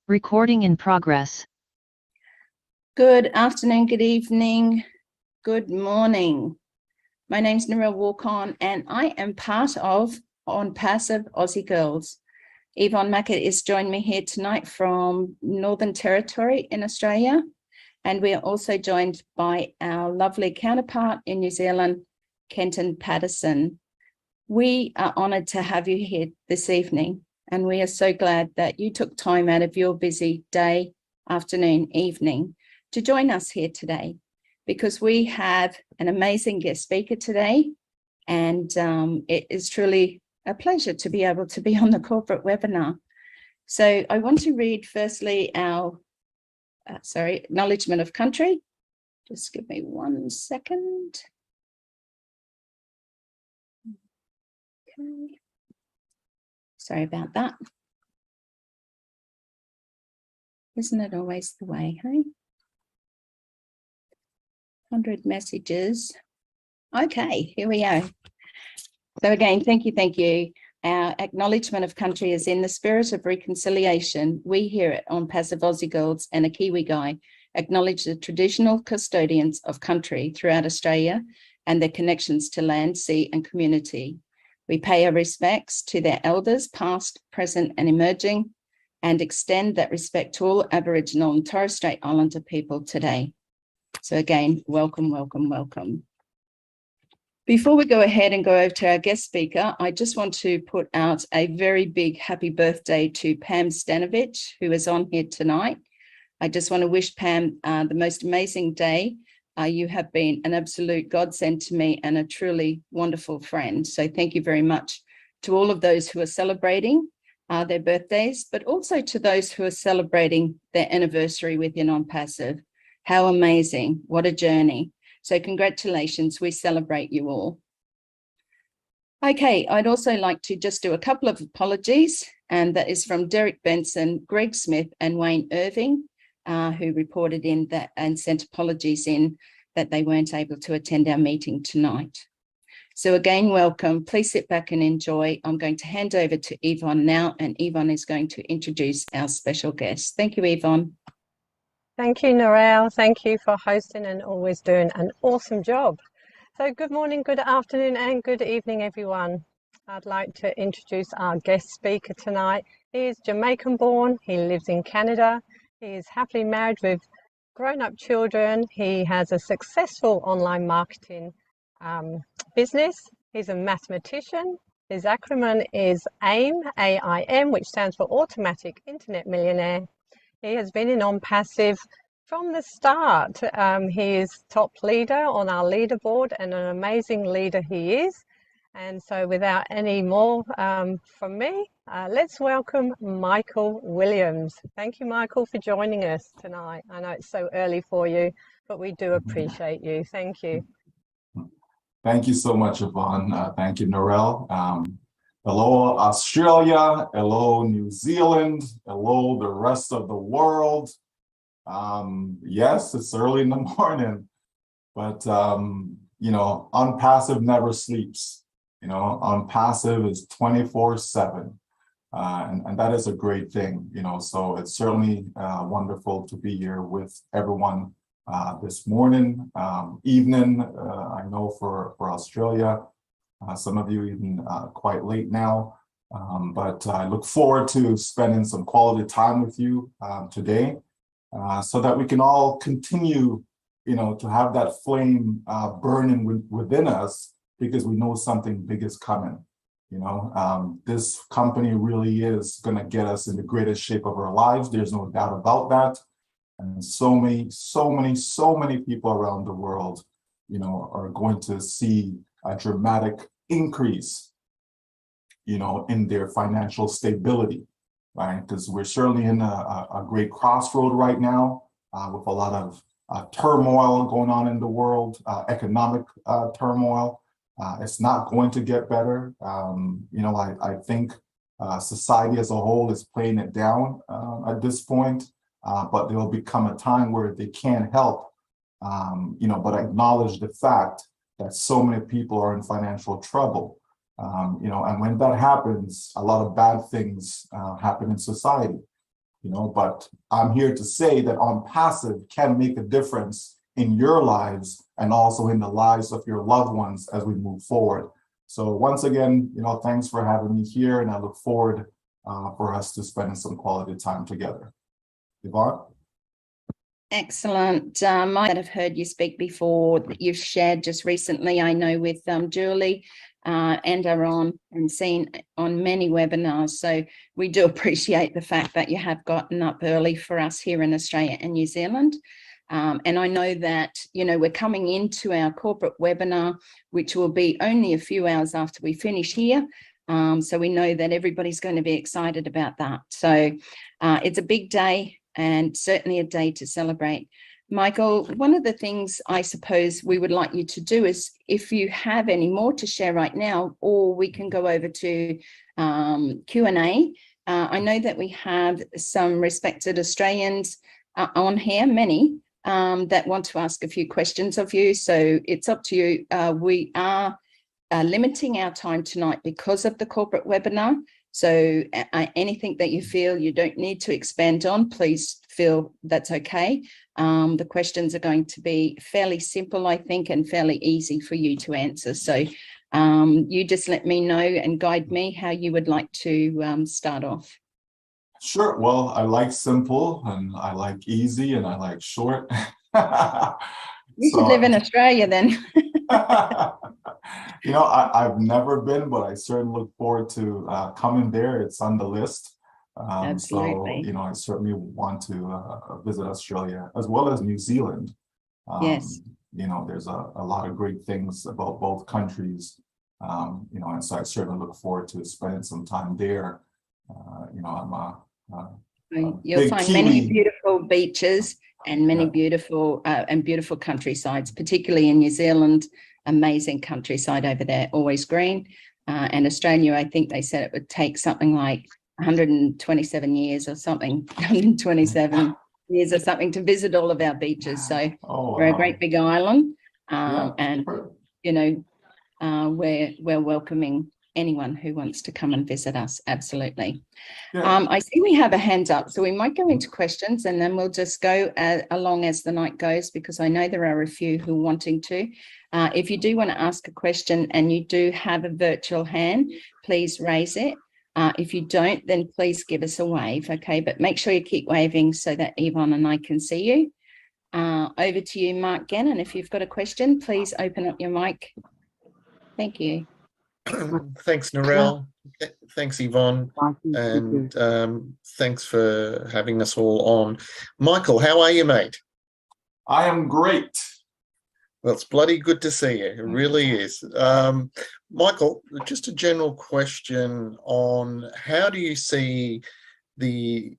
Recording in progress. Good afternoon, good evening, good morning. My name's Narelle Walk-On and I am part of OnPassive Aussie Girls. Yvonne Mackett is joining me here tonight from Northern Territory in Australia. And we are also joined by our lovely counterpart in New Zealand, Kenton Patterson. We are honoured to have you here this evening. And we are so glad that you took time out of your busy day, afternoon, evening to join us here today, because we have an amazing guest speaker today. And it is truly a pleasure to be able to be on the corporate webinar. So I want to read firstly our, acknowledgement of country. Just give me 1 second. Okay. Sorry about that. Isn't it always the way, hey? 100 messages. Okay, here we go. So again, thank you. Our acknowledgement of country is in the spirit of reconciliation. We here at OnPassive Aussie Girls and a Kiwi Guy acknowledge the traditional custodians of country throughout Australia and their connections to land, sea and community. We pay our respects to their elders, past, present and emerging, and extend that respect to all Aboriginal and Torres Strait Islander people today. So again, welcome, welcome, welcome. Before we go ahead and go over to our guest speaker, I just want to put out a very big happy birthday to Pam Stanovich, who is on here tonight. I just want to wish Pam the most amazing day. You have been an absolute godsend to me and a truly wonderful friend. So thank you very much to all of those who are celebrating their birthdays, but also to those who are celebrating their anniversary within OnPassive. How amazing, what a journey. So congratulations, we celebrate you all. Okay, I'd also like to just do a couple of apologies, and that is from Derek Benson, Greg Smith and Wayne Irving, who reported in that and sent apologies in that they weren't able to attend our meeting tonight. So again, welcome. Please sit back and enjoy. I'm going to hand over to Yvonne now, and Yvonne is going to introduce our special guest. Thank you, Yvonne. Thank you, Narelle. Thank you for hosting and always doing an awesome job. So good morning, good afternoon and good evening, everyone. I'd like to introduce our guest speaker tonight. He is Jamaican born. He lives in Canada. He is happily married with grown-up children. He has a successful online marketing business. He's a mathematician. His acronym is AIM, A-I-M, which stands for Automatic Internet Millionaire. He has been in OnPassive from the start. He is top leader on our leaderboard and an amazing leader he is. And so without any more from me, let's welcome Michael Willams. Thank you, Michael, for joining us tonight. I know it's so early for you, but we do appreciate you. Thank you. Thank you so much, Yvonne. Thank you, Narelle. Hello, Australia. Hello, New Zealand. Hello, the rest of the world. Yes, it's early in the morning, but, you know, OnPassive never sleeps. You know, OnPassive is 24/7. And that is a great thing, you know, so it's certainly wonderful to be here with everyone this morning, evening. I know for Australia, some of you even quite late now, but I look forward to spending some quality time with you today so that we can all continue, you know, to have that flame burning within us, because we know something big is coming. You know, this company really is going to get us in the greatest shape of our lives. There's no doubt about that. And so many people around the world, you know, are going to see a dramatic increase, you know, in their financial stability, right? Because we're certainly in a great crossroad right now with a lot of turmoil going on in the world, economic turmoil. It's not going to get better. You know, I think society as a whole is playing it down at this point, but there will become a time where they can't help, you know, but acknowledge the fact that so many people are in financial trouble. You know, and when that happens, a lot of bad things happen in society. but I'm here to say that OnPassive can make a difference in your lives and also in the lives of your loved ones as we move forward. So once again, thanks for having me here, and I look forward for us to spending some quality time together. Yvonne? Excellent. I might have heard you speak before, that you've shared just recently, I know, with Julie and Aaron, and seen on many webinars. So we do appreciate the fact that you have gotten up early for us here in Australia and New Zealand. And I know that, we're coming into our corporate webinar, which will be only a few hours after we finish here. So we know that everybody's going to be excited about that. So it's a big day, and certainly a day to celebrate. Michael, one of the things I suppose we would like you to do is, if you have any more to share right now, or we can go over to Q&A. I know that we have some respected Australians on here, many, that want to ask a few questions of you. So it's up to you. We are limiting our time tonight because of the corporate webinar. So anything that you feel you don't need to expand on, please feel that's okay. The questions are going to be fairly simple, I think, and fairly easy for you to answer. So you just let me know and guide me how you would like to start off. Sure. Well, I like simple, and I like easy, and I like short. You should live in Australia then. I've never been, but I certainly look forward to coming there. It's on the list. Absolutely. So, I certainly want to visit Australia as well as New Zealand. Yes. There's a lot of great things about both countries. And so I certainly look forward to spending some time there. You'll find many beautiful beaches and many beautiful countrysides, particularly in New Zealand. Amazing countryside over there, always green. And Australia, I think they said it would take something like 127 years or something, 127 years or something to visit all of our beaches. So we're a great big island, and we're welcoming anyone who wants to come and visit us. Absolutely. I see we have a hand up, so we might go into questions, and then we'll just go along as the night goes, because I know there are a few who are wanting to. If you do want to ask a question and you do have a virtual hand, please raise it. If you don't, then please give us a wave, okay? But make sure you keep waving so that Yvonne and I can see you. Over to you, Mark Gannon. If you've got a question, please open up your mic. Thank you. Thanks, Narelle. Thanks, Yvonne. And thanks for having us all on. Michael, how are you, mate? I am great. Well, it's bloody good to see you. It really is. Michael, just a general question on how do you see the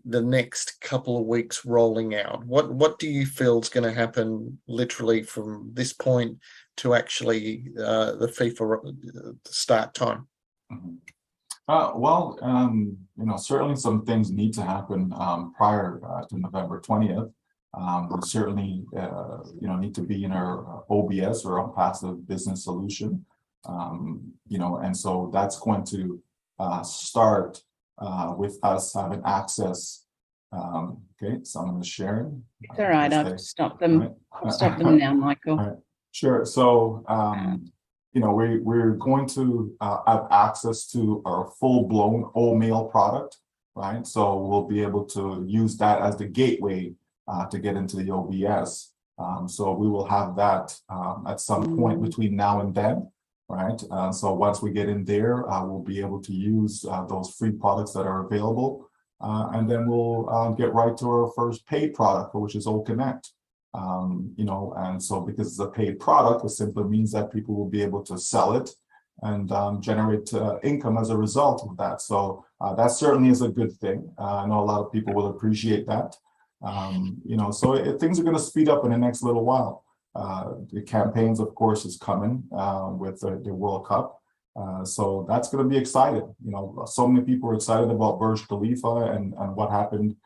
next couple of weeks rolling out? What do you feel is going to happen literally from this point to actually the FIFA start time? Certainly some things need to happen prior to November 20th. We certainly, need to be in our OBS or OnPassive business solution, and so that's going to start with us having access. Okay, so I'm going to share. It's all right. I've stopped them. Right. I'll stop them now, Michael. Right. Sure. So, we're going to have access to our full-blown O-Mail product, right? So we'll be able to use that as the gateway to get into the OBS. So we will have that at some point between now and then, right? So once we get in there, we'll be able to use those free products that are available. And then we'll get right to our first paid product, which is O-Connect. And so because it's a paid product, it simply means that people will be able to sell it and generate income as a result of that. So that certainly is a good thing. I know a lot of people will appreciate that. So things are going to speed up in the next little while. The campaigns, of course, is coming with the World Cup. So that's going to be exciting. So many people are excited about Burj Khalifa and what happened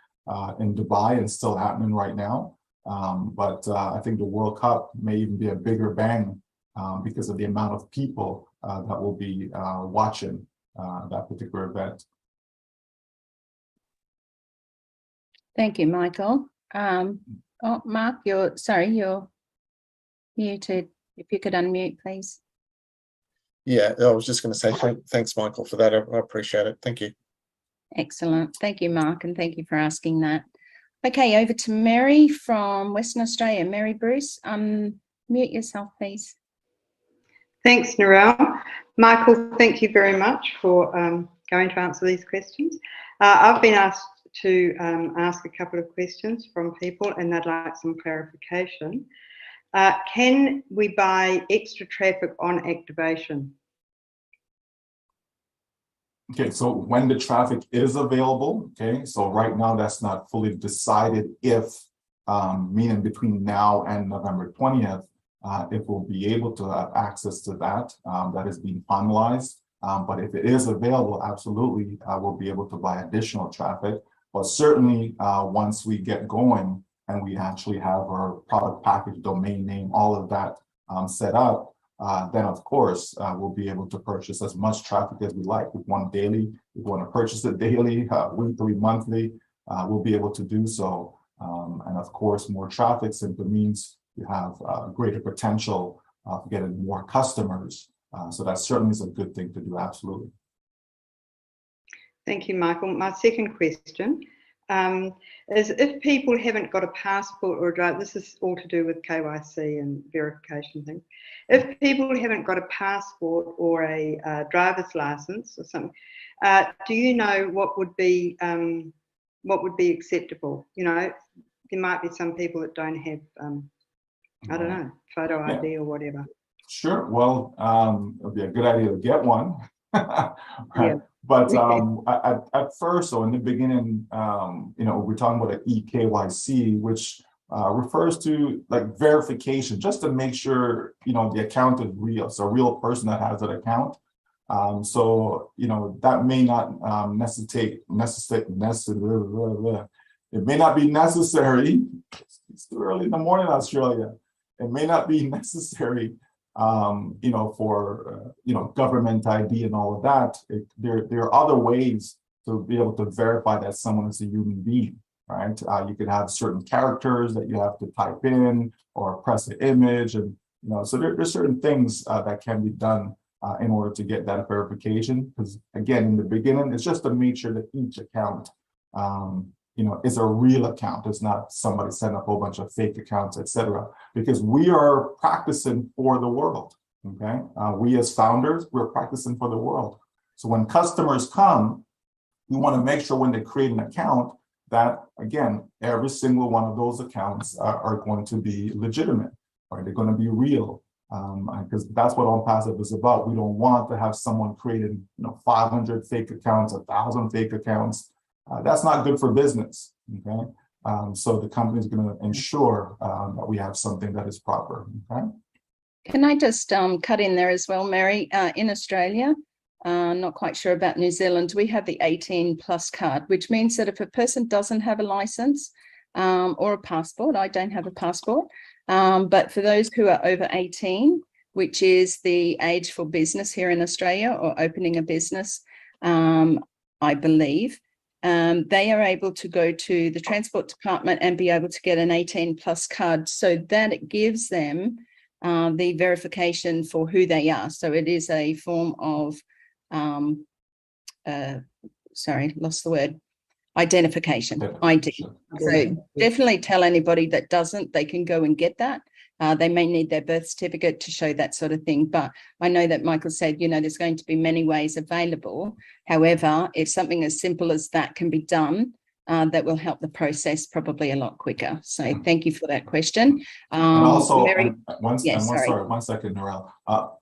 in Dubai and still happening right now. But I think the World Cup may even be a bigger bang because of the amount of people that will be watching that particular event. Thank you, Michael. Oh, Mark, you're muted. If you could unmute, please. Yeah, I was just going to say thanks, Michael, for that. I appreciate it. Thank you. Excellent. Thank you, Mark, and thank you for asking that. Okay, over to Mary from Western Australia. Mary Bruce, mute yourself, please. Thanks, Narelle. Michael, thank you very much for going to answer these questions. I've been asked to ask a couple of questions from people and they'd like some clarification. Can we buy extra traffic on activation? Okay, so when the traffic is available, okay, so right now that's not fully decided if, meaning between now and November 20th, if we'll be able to have access to that, that is being finalized. But if it is available, absolutely, we'll be able to buy additional traffic. But certainly, once we get going and we actually have our product package, domain name, all of that set up, then of course, we'll be able to purchase as much traffic as we like. If we want daily, if we want to purchase it daily, weekly, monthly, we'll be able to do so. And of course, more traffic simply means you have greater potential of getting more customers. So that certainly is a good thing to do, absolutely. Thank you, Michael. My second question is if people haven't got a passport or a driver, this is all to do with KYC and verification things. If people haven't got a passport or a driver's license or something, do you know what would be acceptable? You know, there might be some people that don't have, I don't know, photo ID or whatever. Sure. Well, it'd be a good idea to get one. Right? Yeah. But at first, so in the beginning, you know, we're talking about an eKYC, which refers to like verification, just to make sure, you know, the account is real. It's a real person that has that account. So, you know, that may not it may not be necessary. It's too early in the morning, Australia. It may not be necessary, you know, for, you know, government ID and all of that. There are other ways to be able to verify that someone is a human being, right? You could have certain characters that you have to type in or press an image, and, you know, so there's certain things that can be done in order to get that verification. Because again, in the beginning, it's just to make sure that each account, you know, is a real account. It's not somebody setting up a whole bunch of fake accounts, etc. Because we are practicing for the world. Okay, we as founders, we're practicing for the world. So when customers come, we want to make sure when they create an account that, again, every single one of those accounts are going to be legitimate, right? They're going to be real, because that's what OnPassive is about. We don't want to have someone creating, you know, 500 fake accounts, 1,000 fake accounts. That's not good for business, okay? So the company is going to ensure that we have something that is proper, okay? Can I just cut in there as well, Mary? In Australia, not quite sure about New Zealand, we have the 18+ card, which means that if a person doesn't have a license or a passport, I don't have a passport, but for those who are over 18, which is the age for business here in Australia or opening a business, I believe, they are able to go to the Transport Department and be able to get an 18+ card, so that it gives them the verification for who they are. So it is a form of, sorry, lost the word, identification, ID. So definitely tell anybody that doesn't, they can go and get that. They may need their birth certificate to show that sort of thing. But I know that Michael said, you know, there's going to be many ways available. However, if something as simple as that can be done, that will help the process probably a lot quicker. So thank you for that question. And also, Mary, one second, Narelle.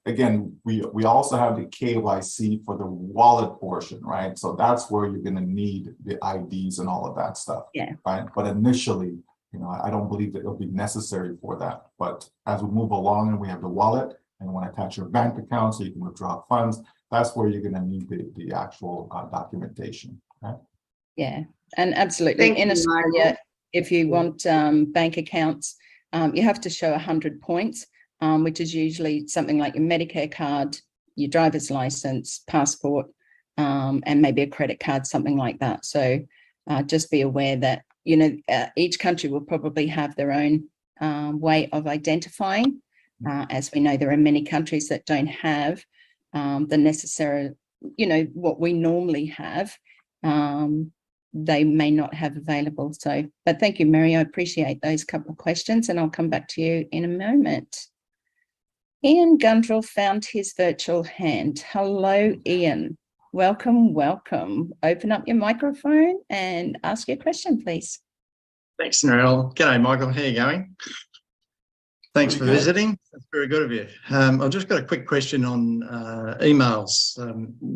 Again, we also have the KYC for the wallet portion, right? So that's where you're going to need the IDs and all of that stuff. Yeah. Right. But initially, you know, I don't believe that it'll be necessary for that. But as we move along and we have the wallet and you want to attach your bank account so you can withdraw funds, that's where you're going to need the actual documentation. Okay? Yeah, and absolutely. In Australia, if you want bank accounts, you have to show 100 points, which is usually something like your Medicare card, your driver's license, passport, and maybe a credit card, something like that. So just be aware that, each country will probably have their own way of identifying. As we know, there are many countries that don't have the necessary, what we normally have. They may not have available. So, but thank you, Mary. I appreciate those couple of questions, and I'll come back to you in a moment. Ian Gundrell found his virtual hand. Hello, Ian. Welcome, welcome. Open up your microphone and ask your question, please. Thanks, Narelle. G'day, Michael. How are you going? Thanks for visiting. That's very good of you. I've just got a quick question on emails.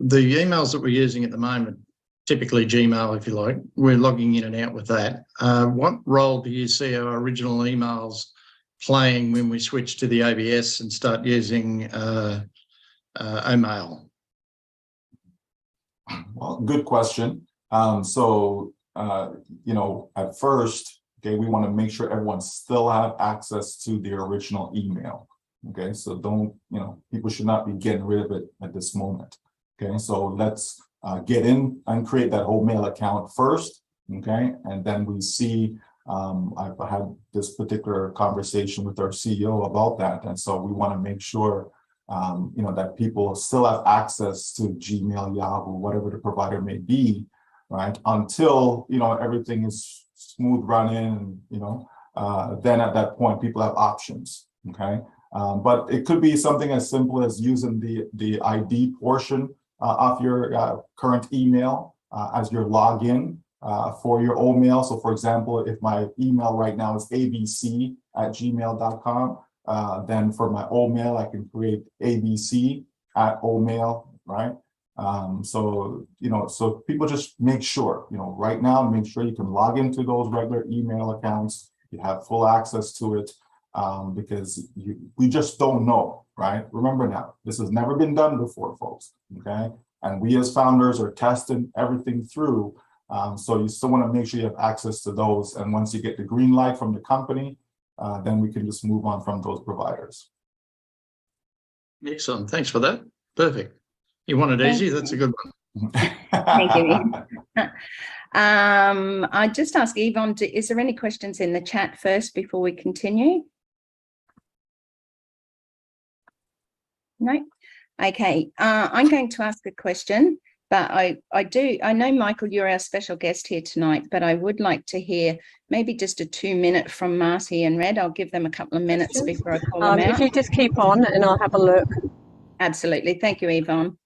The emails that we're using at the moment, typically Gmail, if you like, we're logging in and out with that. What role do you see our original emails playing when we switch to the ABS and start using O-Mail? Well, good question. At first, okay, we want to make sure everyone still have access to their original email. Okay, so don't, people should not be getting rid of it at this moment. Okay, so let's get in and create that whole mail account first. Okay, and then we see, I've had this particular conversation with our CEO about that. And so we want to make sure, that people still have access to Gmail, Yahoo, whatever the provider may be, right? Until, everything is smooth running, and, then at that point, people have options, okay? But it could be something as simple as using the ID portion of your current email as your login for your O-Mail. So for example, if my email right now is abc@gmail.com, then for my O-Mail, I can create abc@omail, right? So people just make sure, right now, make sure you can log into those regular email accounts. You have full access to it because we just don't know, right? Remember now, this has never been done before, folks, okay? And we as founders are testing everything through. So you still want to make sure you have access to those. And once you get the green light from the company, then we can just move on from those providers. Excellent. Thanks for that. Perfect. You want it easy? That's a good one. Thank you. I just asked Yvonne, is there any questions in the chat first before we continue? No? Okay. I'm going to ask a question. But I know, Michael, you're our special guest here tonight, but I would like to hear maybe just a 2-minute from Marty and Red. I'll give them a couple of minutes before I call them out. If you just keep on and I'll have a look. Absolutely. Thank you, Yvonne.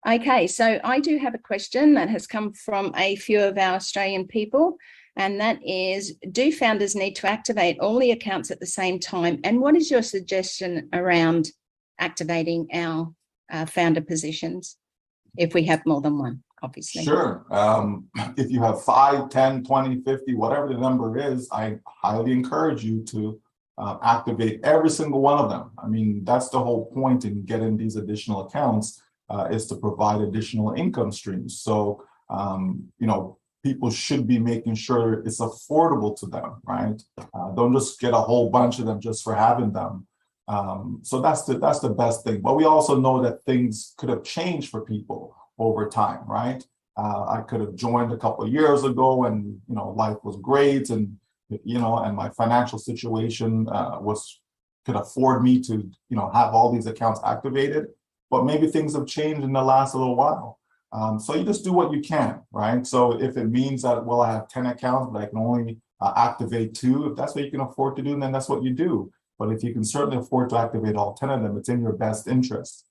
Okay, so I do have a question that has come from a few of our Australian people, and that is, do founders need to activate all the accounts at the same time? And what is your suggestion around activating our founder positions? If we have more than one, obviously. Sure. If you have 5, 10, 20, 50, whatever the number is, I highly encourage you to activate every single one of them. I mean, that's the whole point in getting these additional accounts is to provide additional income streams. So, people should be making sure it's affordable to them, right? Don't just get a whole bunch of them just for having them. So that's the best thing. But we also know that things could have changed for people over time, right? I could have joined a couple of years ago and, life was great and, and my financial situation could afford me to, have all these accounts activated, but maybe things have changed in the last little while. So you just do what you can, right? So if it means that, well, I have 10 accounts, but I can only activate 2, if that's what you can afford to do, then that's what you do. But if you can certainly afford to activate all 10 of them, it's in your best interest.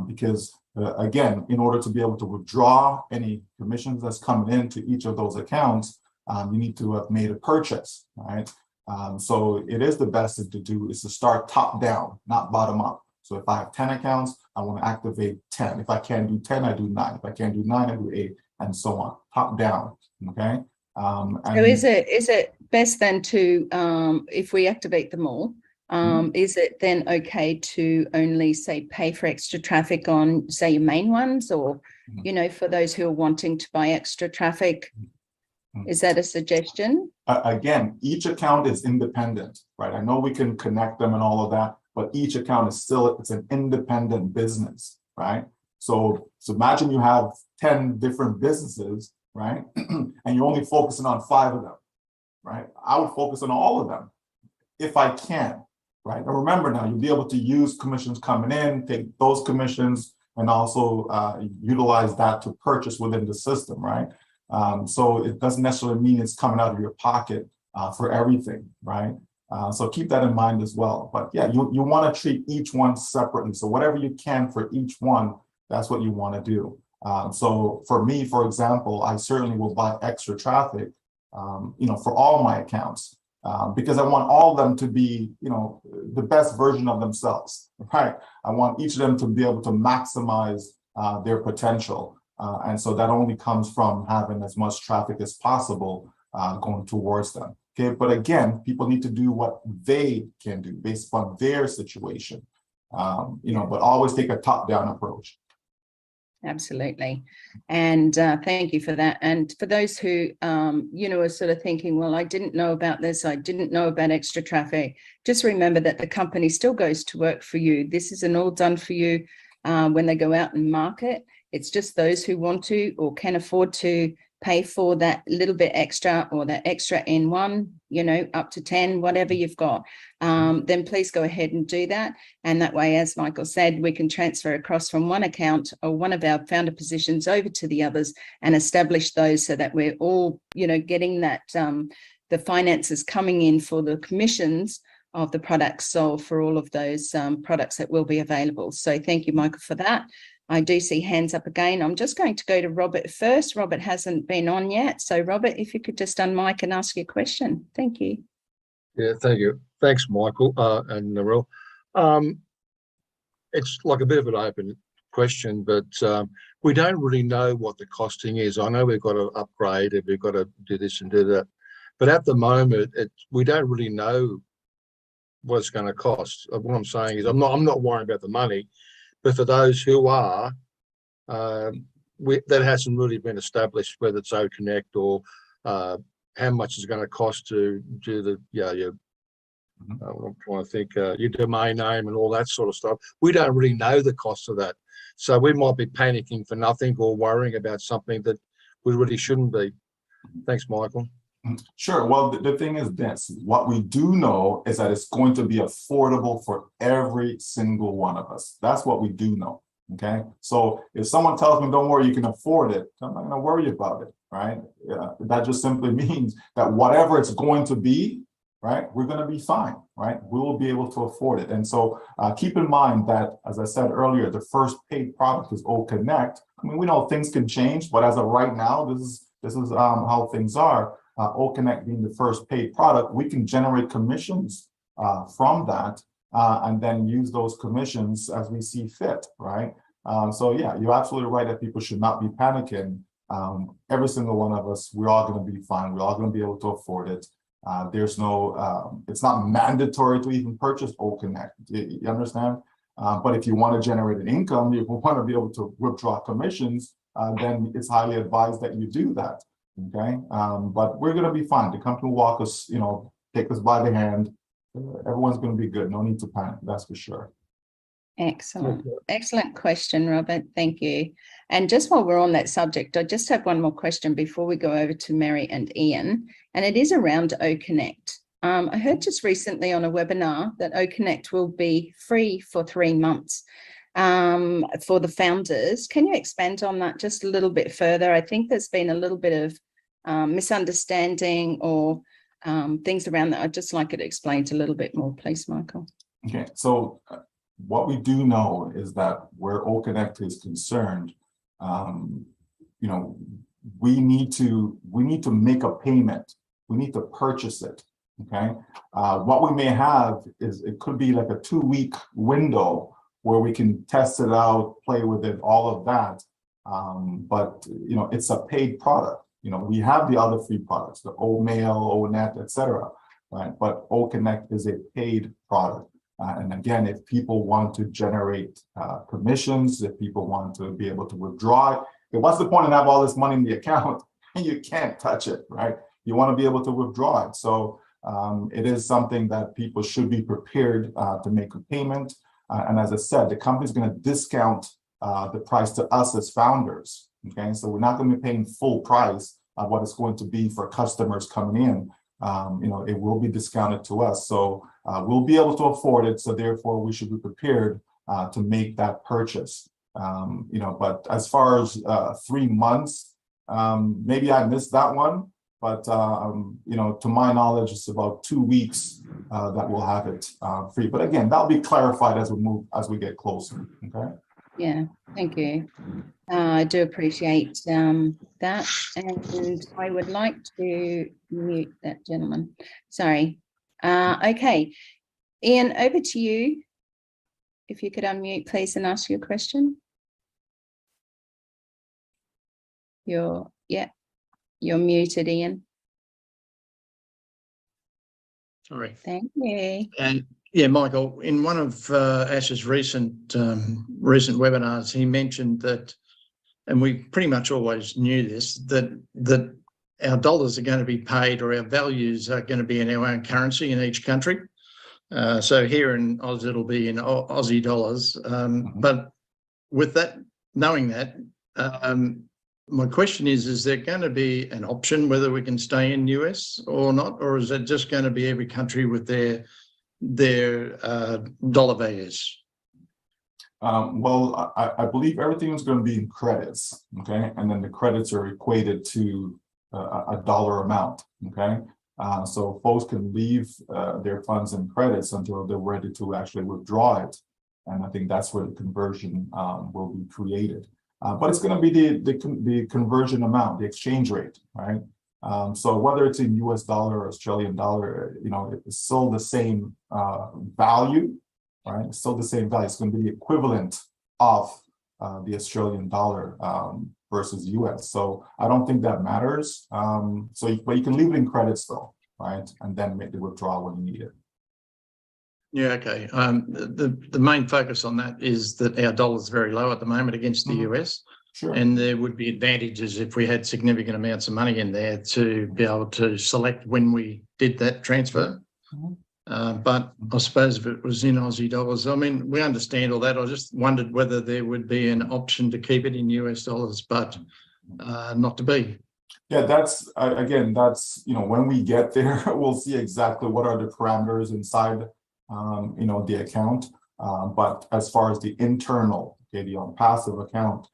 Because again, in order to be able to withdraw any commissions that's coming into each of those accounts, you need to have made a purchase, right? So it is the best thing to do is to start top down, not bottom up. So if I have 10 accounts, I want to activate 10. If I can't do 10, I do 9. If I can't do 9, I do 8, and so on, top down, okay? So is it best then to, if we activate them all, is it then okay to only say pay for extra traffic on, say, your main ones, or for those who are wanting to buy extra traffic? Is that a suggestion? Again, each account is independent, right? I know we can connect them and all of that, but each account is still, it's an independent business, right? So imagine you have 10 different businesses, right? And you're only focusing on 5 of them. right? I would focus on all of them if I can, right? And remember now, you'll be able to use commissions coming in, take those commissions, and also utilize that to purchase within the system, right? So it doesn't necessarily mean it's coming out of your pocket for everything, right? So keep that in mind as well. But yeah, you want to treat each one separately. So whatever you can for each one, that's what you want to do. So for me, for example, I certainly will buy extra traffic, for all my accounts, because I want all of them to be, the best version of themselves, right? I want each of them to be able to maximize their potential. And so that only comes from having as much traffic as possible going towards them. Okay, but again, people need to do what they can do based on their situation, but always take a top-down approach. Absolutely. And thank you for that. And for those who, are sort of thinking, well, I didn't know about this, I didn't know about extra traffic, just remember that the company still goes to work for you. This isn't all done for you when they go out and market. It's just those who want to or can afford to pay for that little bit extra or that extra N1, up to 10, whatever you've got, then please go ahead and do that. And that way, as Michael said, we can transfer across from one account or one of our founder positions over to the others and establish those so that we're all, getting that, the finances coming in for the commissions of the products sold for all of those products that will be available. So thank you, Michael, for that. I do see hands up again. I'm just going to go to Robert first. Robert hasn't been on yet. So Robert, if you could just unmic and ask your question. Thank you. Yeah, thank you. Thanks, Michael and Narelle. It's like a bit of an open question, but we don't really know what the costing is. I know we've got to upgrade and we've got to do this and do that. But at the moment, we don't really know what it's going to cost. What I'm saying is I'm not worrying about the money. But for those who are, that hasn't really been established, whether it's O-Connect or how much is going to cost to do the, I'm trying to think, your domain name and all that sort of stuff. We don't really know the cost of that. So we might be panicking for nothing or worrying about something that we really shouldn't be. Thanks, Michael. Sure. Well, the thing is this, what we do know is that it's going to be affordable for every single one of us. That's what we do know. Okay. So if someone tells me, don't worry, you can afford it, I'm not going to worry about it. Right. That just simply means that whatever it's going to be, right, we're going to be fine. Right. We will be able to afford it. And so keep in mind that, as I said earlier, the first paid product is O-Connect. I mean, we know things can change, but as of right now, this is how things are. O-Connect being the first paid product, we can generate commissions from that and then use those commissions as we see fit, right? So yeah, you're absolutely right that people should not be panicking. Every single one of us, we're all going to be fine. We're all going to be able to afford it. There's no, it's not mandatory to even purchase O-Connect. You understand? But if you want to generate an income, you want to be able to withdraw commissions, then it's highly advised that you do that. Okay, but we're going to be fine. The company will walk us, take us by the hand. Everyone's going to be good. No need to panic. That's for sure. Excellent. Excellent question, Robert. Thank you. And just while we're on that subject, I just have one more question before we go over to Mary and Ian, and it is around O-Connect. I heard just recently on a webinar that O-Connect will be free for 3 months for the founders. Can you expand on that just a little bit further? I think there's been a little bit of misunderstanding or things around that. I'd just like it explained a little bit more, please, Michael. Okay, so what we do know is that where O-Connect is concerned, we need to make a payment. We need to purchase it. Okay, what we may have is it could be like a 2-week window where we can test it out, play with it, all of that. But it's a paid product. We have the other free products, the O-Mail, O-Net, etc. Right? But O-Connect is a paid product. And again, if people want to generate commissions, if people want to be able to withdraw it, what's the point in having all this money in the account and you can't touch it, right? You want to be able to withdraw it. So it is something that people should be prepared to make a payment. And as I said, the company's going to discount the price to us as founders. Okay, so we're not going to be paying full price of what it's going to be for customers coming in. it will be discounted to us. So we'll be able to afford it. So therefore, we should be prepared to make that purchase. But as far as 3 months, maybe I missed that one. But to my knowledge, it's about 2 weeks that we'll have it free. But again, that'll be clarified as we get closer. Okay. Yeah, thank you. I do appreciate that, and I would like to mute that gentleman. Sorry. Okay, Ian, over to you. If you could unmute, please, and ask your question. You're muted, Ian. Sorry. Thank you. And yeah, Michael, in one of Ash's recent webinars, he mentioned that, and we pretty much always knew this, that our dollars are going to be paid, or our values are going to be in our own currency in each country. So here in Oz, it'll be in Aussie dollars. But with that, knowing that, my question is there going to be an option whether we can stay in US or not, or is it just going to be every country with their dollar values? Well, I believe everything is going to be in credits, okay? And then the credits are equated to a dollar amount, okay? So folks can leave their funds in credits until they're ready to actually withdraw it. And I think that's where the conversion will be created. But it's going to be the conversion amount, the exchange rate, right? So whether it's in US dollar or Australian dollar, it's still the same value, right? It's still the same value. It's going to be the equivalent of the Australian dollar versus US. So I don't think that matters. But you can leave it in credits though, right? And then make the withdrawal when you need it. Yeah, okay. The main focus on that is that our dollar is very low at the moment against the US. Sure. And there would be advantages if we had significant amounts of money in there to be able to select when we did that transfer. But I suppose if it was in Aussie dollars, I mean, we understand all that. I just wondered whether there would be an option to keep it in US dollars, but not to be. Yeah, that's when we get there, we'll see exactly what are the parameters inside, the account. But as far as the internal, the OnPassive account,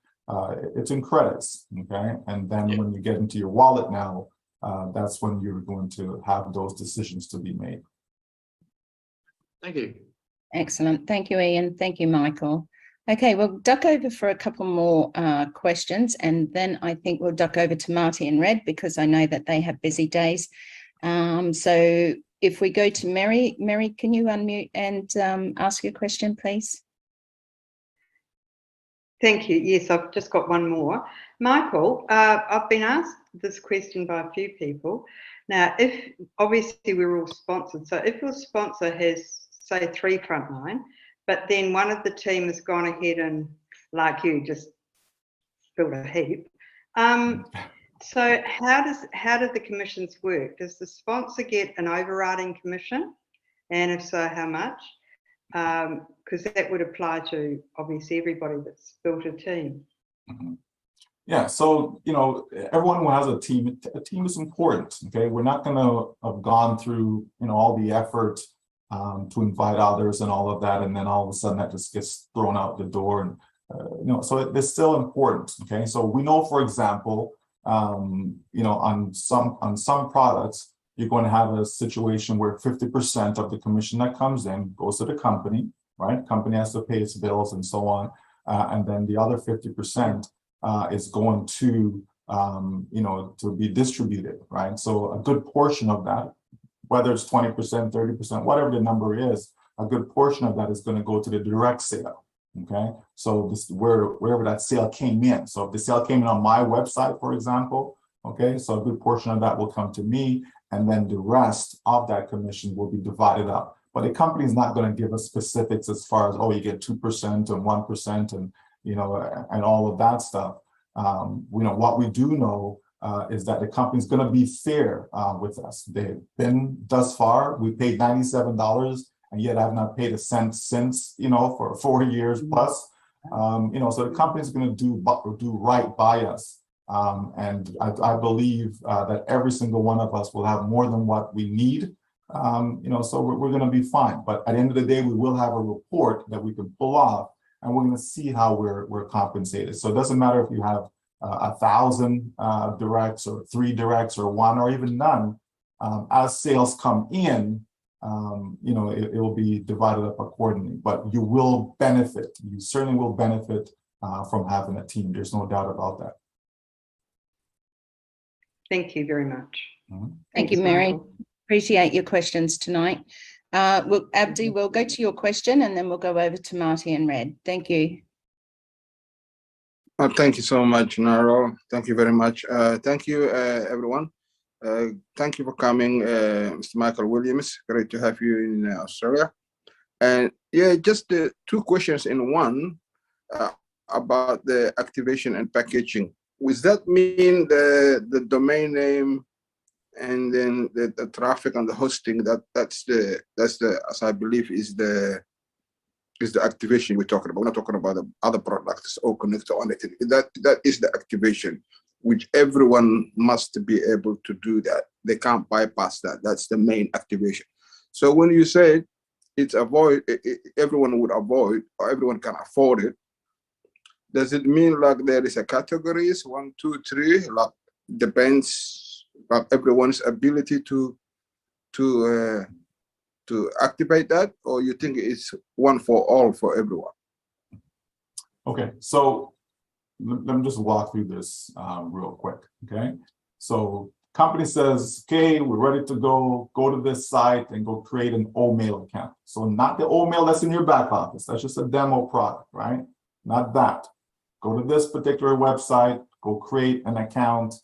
it's in credits, okay? And then when you get into your wallet now, that's when you're going to have those decisions to be made. Thank you. Excellent. Thank you, Ian. Thank you, Michael. Okay, we'll duck over for a couple more questions, and then I think we'll duck over to Marty and Red because I know that they have busy days. So if we go to Mary, can you unmute and ask your question, please? Thank you. Yes, I've just got one more. Michael, I've been asked this question by a few people. Now, if obviously we're all sponsored, so if your sponsor has, say, 3 frontline, but then one of the team has gone ahead and, like you, just built a heap. So how do the commissions work? Does the sponsor get an overriding commission? And if so, how much? Because that would apply to obviously everybody that's built a team. Yeah, so everyone who has a team is important. Okay, we're not going to have gone through all the effort to invite others and all of that, and then all of a sudden that just gets thrown out the door. And so it's still important. Okay, so we know, for example, on some products, you're going to have a situation where 50% of the commission that comes in goes to the company, right? Company has to pay its bills and so on. And then the other 50% is going to, to be distributed, right? So a good portion of that, whether it's 20%, 30%, whatever the number is, a good portion of that is going to go to the direct sale, okay? So this wherever that sale came in. So if the sale came in on my website, for example, okay, so a good portion of that will come to me, and then the rest of that commission will be divided up. But the company is not going to give us specifics as far as, oh, you get 2% and 1% and, and all of that stuff. What we do know is that the company is going to be fair with us. They've been thus far. We paid $97, and yet I've not paid a cent since, for 4 years plus. So the company is going to do right by us. And I believe that every single one of us will have more than what we need. So we're going to be fine. But at the end of the day, we will have a report that we can pull off, and we're going to see how we're compensated. So it doesn't matter if you have 1,000 directs or 3 directs or 1 or even none. As sales come in, it will be divided up accordingly. But you will benefit. You certainly will benefit from having a team. There's no doubt about that. Thank you very much. Thank you, Thanks, Mary. Michael. Appreciate your questions tonight. Abdi, we'll go to your question and then we'll go over to Marty and Red. Thank you. Thank you so much, Naro. Thank you very much. Thank you, everyone. Thank you for coming, Mr. Michael Williams. Great to have you in Australia. And yeah, just 2 questions in one about the activation and packaging. Does that mean the domain name and then the traffic and the hosting, that's the as I believe is the activation we're talking about? We're not talking about the other products or connect on it. That is the activation, which everyone must be able to do that. They can't bypass that. That's the main activation. So when you say it's everyone would avoid, or everyone can afford it, does it mean like there is a categories 1, 2, 3, like depends on everyone's ability to activate that, or you think it's one for all for everyone? Okay, so let me just walk through this real quick. Okay, so company says, okay, we're ready to go to this site and go create an O-Mail account. So not the O-Mail that's in your back office. That's just a demo product, right? Not that. Go to this particular website, go create an account.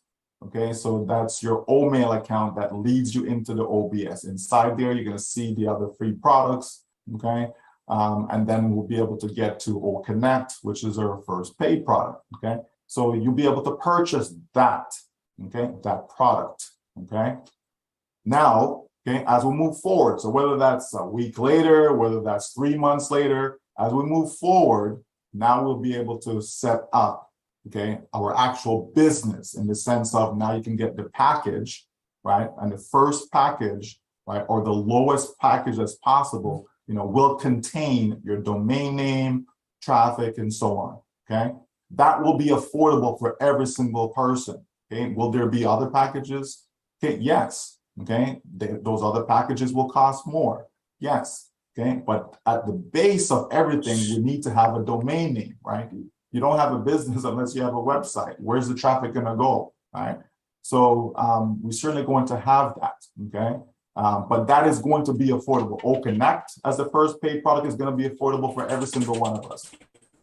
Okay, so that's your O-Mail account that leads you into the OBS. Inside there, you're going to see the other free products. Okay, and then we'll be able to get to O-Connect, which is our first paid product. Okay, so you'll be able to purchase that. Okay, that product. Okay, now, okay, as we move forward, so whether that's a week later, whether that's 3 months later, as we move forward, now we'll be able to set up, okay, our actual business in the sense of now you can get the package, right? And the first package, right, or the lowest package that's possible, will contain your domain name, traffic, and so on, okay? That will be affordable for every single person, okay? Will there be other packages? Okay, yes, okay? Those other packages will cost more, yes, okay? But at the base of everything, you need to have a domain name, right? You don't have a business unless you have a website. Where's the traffic going to go, right? So we're certainly going to have that, okay? But that is going to be affordable. O-Connect as the first paid product is going to be affordable for every single one of us.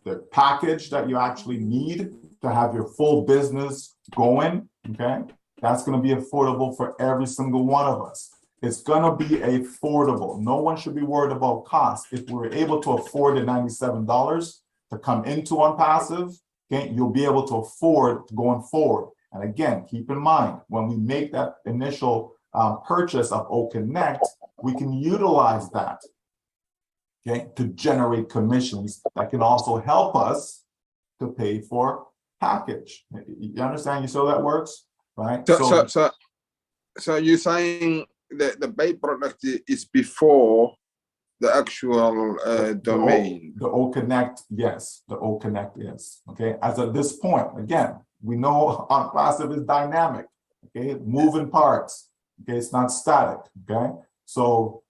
The package that you actually need to have your full business going, okay? That's going to be affordable for every single one of us. It's going to be affordable. No one should be worried about cost. If we're able to afford the $97 to come into OnPassive, okay, you'll be able to afford going forward. And again, keep in mind, when we make that initial purchase of O-Connect, we can utilize that, okay, to generate commissions that can also help us to pay for package. You understand? You see how that works, right? So you're saying that the paid product is before the actual domain? The O-Connect, yes, the O-Connect is, okay? As of this point, again, we know OnPassive is dynamic, okay? Moving parts, okay? It's not static, okay? So,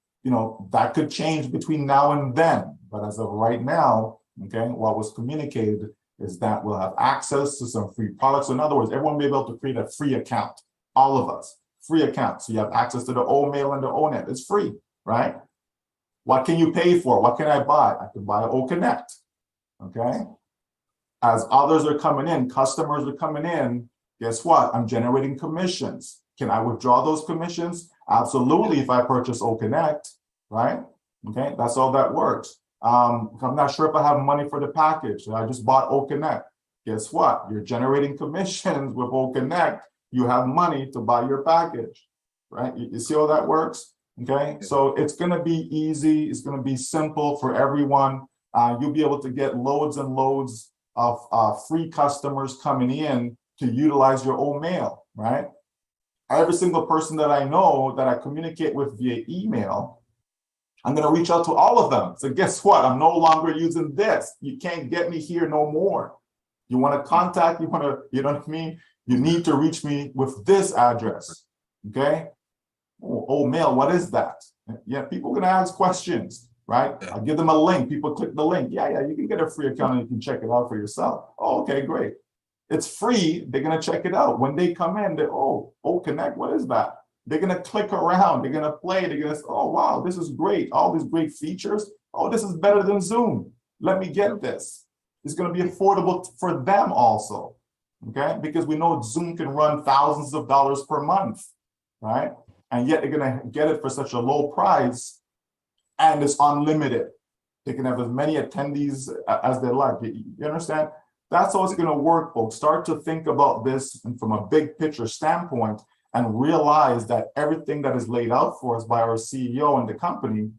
that could change between now and then, but as of right now, okay, what was communicated is that we'll have access to some free products. So in other words, everyone will be able to create a free account, all of us, free account. So you have access to the O-Mail and the O-Net, it's free, right? What can you pay for? What can I buy? I can buy O-Connect, okay? As others are coming in, customers are coming in, guess what? I'm generating commissions. Can I withdraw those commissions? Absolutely, if I purchase O-Connect, right? Okay, that's how that works. I'm not sure if I have money for the package. I just bought O-Connect. Guess what? You're generating commissions with O-Connect. You have money to buy your package, right? You see how that works? Okay, so it's going to be easy. It's going to be simple for everyone. You'll be able to get loads and loads of free customers coming in to utilize your O-Mail, right? Every single person that I know that I communicate with via email, I'm going to reach out to all of them. So guess what? I'm no longer using this. You can't get me here no more. You want to contact, you want to, you know what I mean? You need to reach me with this address, okay? Oh, mail, what is that? Yeah, people are going to ask questions, right? I'll give them a link. People click the link. Yeah, you can get a free account and you can check it out for yourself. Oh, okay, great. It's free. They're going to check it out. When they come in, they're, O-Connect, what is that? They're going to click around. They're going to play. They're going to say, oh, wow, this is great. All these great features. Oh, this is better than Zoom. Let me get this. It's going to be affordable for them also, okay? Because we know Zoom can run thousands of dollars per month, right? And yet they're going to get it for such a low price, and it's unlimited. They can have as many attendees as they like. You understand? That's how it's going to work, folks. Start to think about this from a big picture standpoint and realize that everything that is laid out for us by our CEO and the company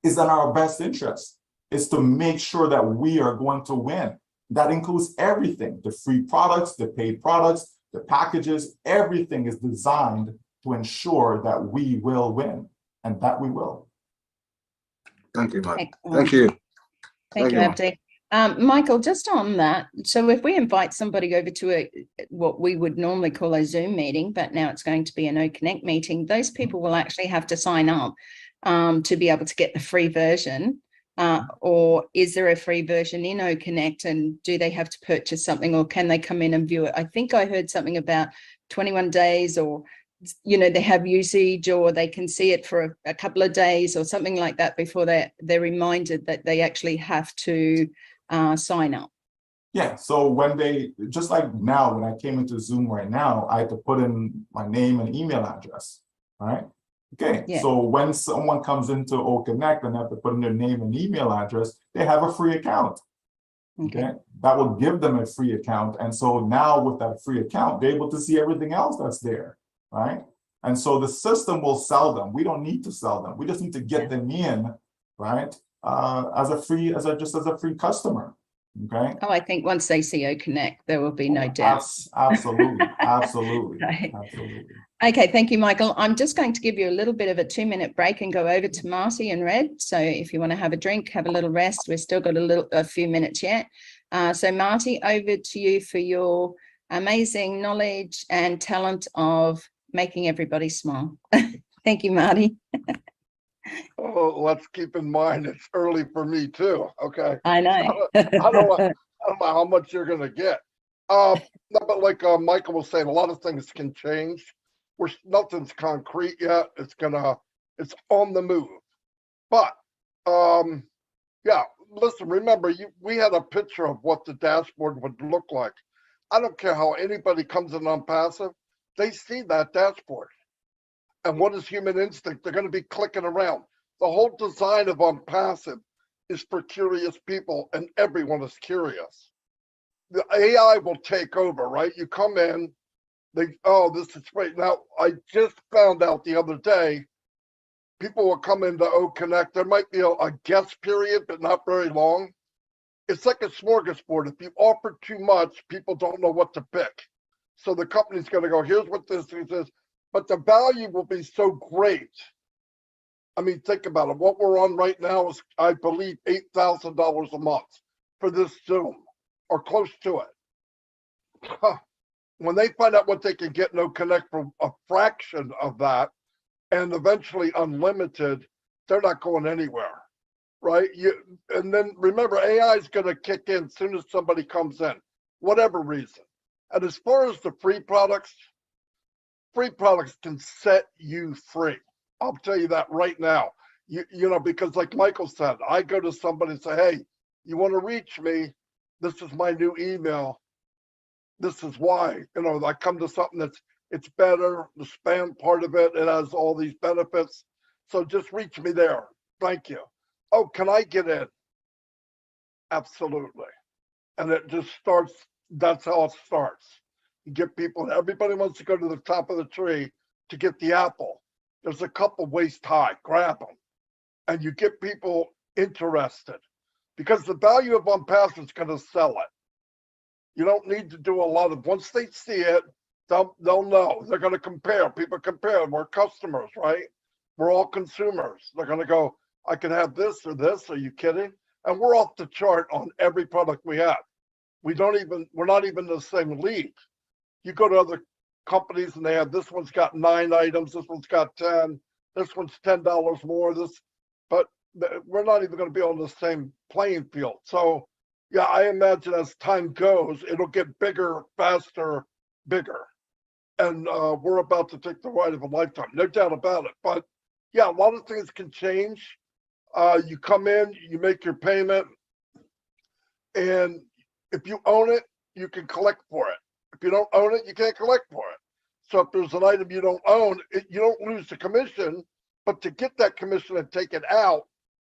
is in our best interest. Is to make sure that we are going to win. That includes everything, the free products, the paid products, the packages, everything is designed to ensure that we will win, and that we will. Thank you, Mike. Excellent. Thank you. Thank you, Abdi. Michael, just on that, so if we invite somebody over to what we would normally call a Zoom meeting, but now it's going to be an O-Connect meeting, those people will actually have to sign up to be able to get the free version. Or is there a free version in O-Connect, and do they have to purchase something, or can they come in and view it? I think I heard something about 21 days, or, you know, they have usage, or they can see it for a couple of days or something like that before they're reminded that they actually have to sign up. Yeah, so when they, just like now, when I came into Zoom right now, I had to put in my name and email address, right? Okay, yeah. So when someone comes into O-Connect and have to put in their name and email address, they have a free account. Okay, that will give them a free account. And so now with that free account, they're able to see everything else that's there, right? And so the system will sell them. We don't need to sell them. We just need to get them in, right? As a free customer. Okay. Oh, I think once they see O-Connect, there will be no doubt. Absolutely, absolutely, Right. absolutely. Okay, thank you, Michael. I'm just going to give you a little bit of a 2-minute break and go over to Marty and Red. So if you want to have a drink, have a little rest, we've still got a few minutes yet. So Marty, over to you for your amazing knowledge and talent of making everybody smile. Thank you, Marty. Oh, let's keep in mind it's early for me too. Okay. I know. I don't know how much you're gonna get. No, but like Michael was saying, a lot of things can change. Nothing's concrete yet. It's on the move. But yeah, listen, remember we had a picture of what the dashboard would look like. I don't care how anybody comes in OnPassive, they see that dashboard. And what is human instinct? They're going to be clicking around. The whole design of OnPassive is for curious people, and everyone is curious. The AI will take over, right? You come in, oh, this is great. Now, I just found out the other day, people will come into O-Connect. There might be a guest period, but not very long. It's like a smorgasbord. If you offer too much, people don't know what to pick. So the company's going to go, here's what this is. But the value will be so great. I mean, think about it. What we're on right now is, I believe, $8,000 a month for this Zoom, or close to it. When they find out what they can get in O-Connect for a fraction of that, and eventually unlimited, they're not going anywhere, right? And then remember, AI is going to kick in as soon as somebody comes in, whatever reason. And as far as the free products can set you free. I'll tell you that right now. You know, because like Michael said, I go to somebody and say, hey, you want to reach me? This is my new email. This is why. You know, I come to something it's better. The spam part of it has all these benefits. So just reach me there. Thank you. Oh, can I get in? Absolutely. And it just starts. That's how it starts. You get people, everybody wants to go to the top of the tree to get the apple. There's a couple waist high, grab them. And you get people interested because the value of OnPassive is going to sell it. You don't need to do a lot of, once they see it, they'll know. They're going to compare. People compare. We're customers, right? We're all consumers. They're going to go, I can have this or this. Are you kidding? And we're off the chart on every product we have. We're not even in the same league. You go to other companies and they have, this one's got 9 items, this one's got 10, this one's $10 more, but we're not even going to be on the same playing field. So yeah, I imagine as time goes, it'll get bigger, faster, bigger. And we're about to take the ride of a lifetime, no doubt about it. But yeah, a lot of things can change. You come in, you make your payment, and if you own it, you can collect for it. If you don't own it, you can't collect for it. So if there's an item you don't own, you don't lose the commission, but to get that commission and take it out,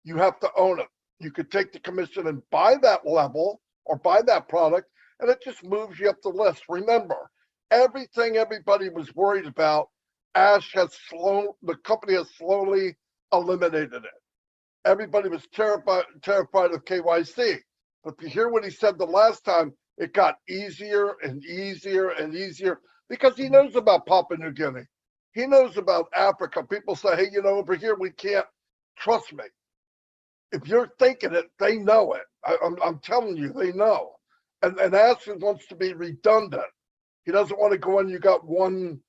you have to own it. You could take the commission and buy that level or buy that product, and it just moves you up the list. Remember, everything everybody was worried about, the company has slowly eliminated it. Everybody was terrified of KYC. But if you hear what he said the last time, it got easier and easier and easier because he knows about Papua New Guinea. He knows about Africa. People say, hey, over here, we can't. Trust me. If you're thinking it, they know it. I'm telling you, they know. And Ashton wants to be redundant. He doesn't want to go in, you got one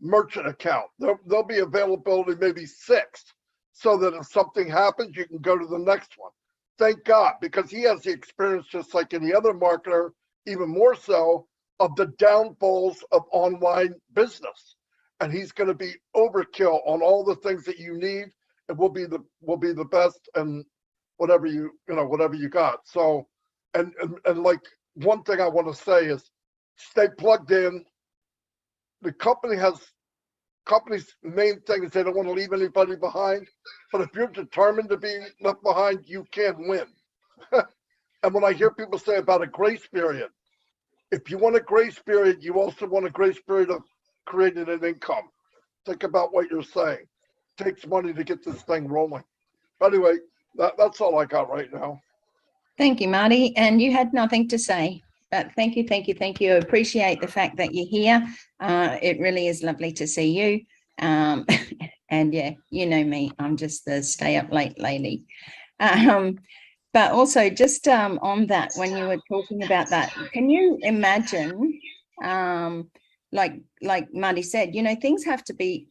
merchant account. There'll be availability, maybe 6, so that if something happens, you can go to the next one. Thank God, because he has the experience, just like any other marketer, even more so, of the downfalls of online business. And he's going to be overkill on all the things that you need, and will be the best and whatever you got. So, and like one thing I want to say is, stay plugged in. The company's main thing is they don't want to leave anybody behind. But if you're determined to be left behind, you can win. And when I hear people say about a grace period, if you want a grace period, you also want a grace period of creating an income. Think about what you're saying. It takes money to get this thing rolling. But anyway, that's all I got right now. Thank you, Marty. And you had nothing to say, but thank you. I appreciate the fact that you're here. It really is lovely to see you. And yeah, you know me, I'm just the stay up late lady. But also just on that, when you were talking about that, can you imagine, like Marty said, things have to be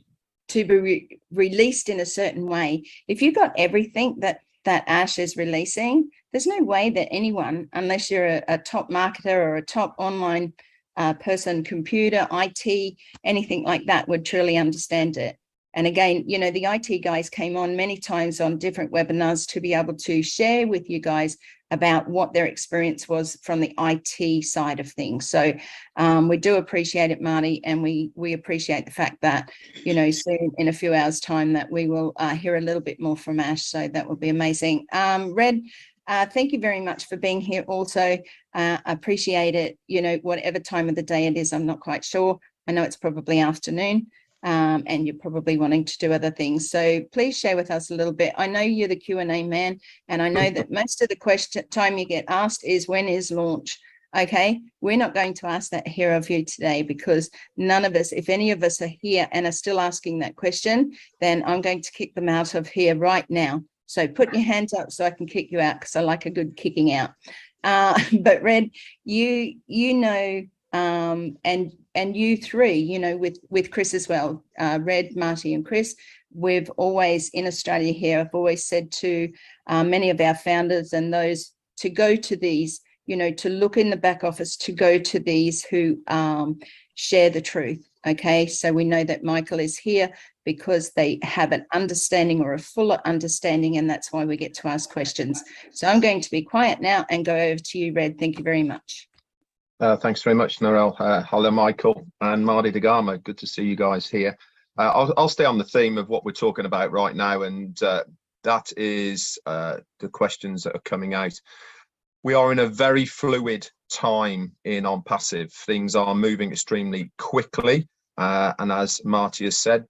released in a certain way. If you got everything that Ash is releasing, there's no way that anyone, unless you're a top marketer or a top online person, computer, IT, anything like that, would truly understand it. And again, the IT guys came on many times on different webinars to be able to share with you guys about what their experience was from the IT side of things. So we do appreciate it, Marty, and we appreciate the fact that, soon in a few hours' time that we will hear a little bit more from Ash. So that would be amazing. Red, thank you very much for being here also. Appreciate it. Whatever time of the day it is, I'm not quite sure. I know it's probably afternoon. And you're probably wanting to do other things. So please share with us a little bit. I know you're the Q&A man, and I know that most of the time you get asked is, when is launch? Okay, we're not going to ask that here of you today, because none of us, if any of us are here and are still asking that question, then I'm going to kick them out of here right now. So put your hands up so I can kick you out, because I like a good kicking out. But Red, and you three, with Chris as well, Red, Marty and Chris, we've always, in Australia here, I've always said to many of our founders and those to go to these, to look in the back office, to go to these who share the truth. Okay, so we know that Michael is here because they have an understanding or a fuller understanding, and that's why we get to ask questions. So I'm going to be quiet now and go over to you, Red. Thank you very much. Thanks very much, Narelle. Hello, Michael and Marty Dagama. Good to see you guys here. I'll stay on the theme of what we're talking about right now, and that is the questions that are coming out. We are in a very fluid time in OnPassive. Things are moving extremely quickly, and as Marty has said,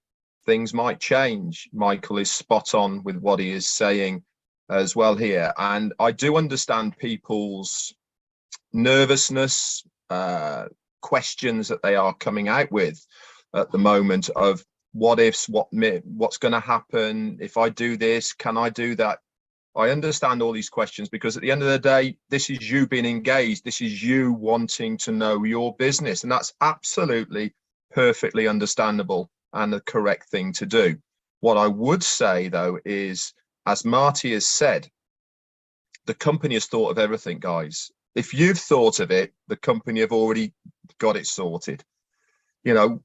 things might change. Michael is spot on with what he is saying as well here, and I do understand people's nervousness, questions that they are coming out with at the moment of what ifs, what's going to happen if I do this, can I do that? I understand all these questions because at the end of the day, this is you being engaged. This is you wanting to know your business, and that's absolutely perfectly understandable and the correct thing to do. What I would say though is, as Marty has said, the company has thought of everything, guys. If you've thought of it, the company have already got it sorted. You know,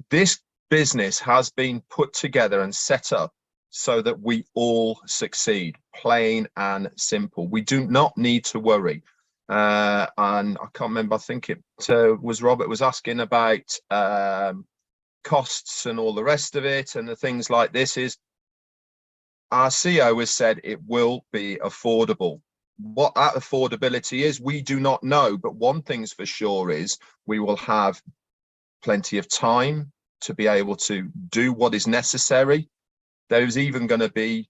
this business has been put together and set up so that we all succeed, plain and simple. We do not need to worry. And I can't remember, I think it was Robert was asking about costs and all the rest of it, and the things like this is, our CEO has said it will be affordable. What that affordability is, we do not know, but one thing's for sure is we will have plenty of time to be able to do what is necessary. There's even going to be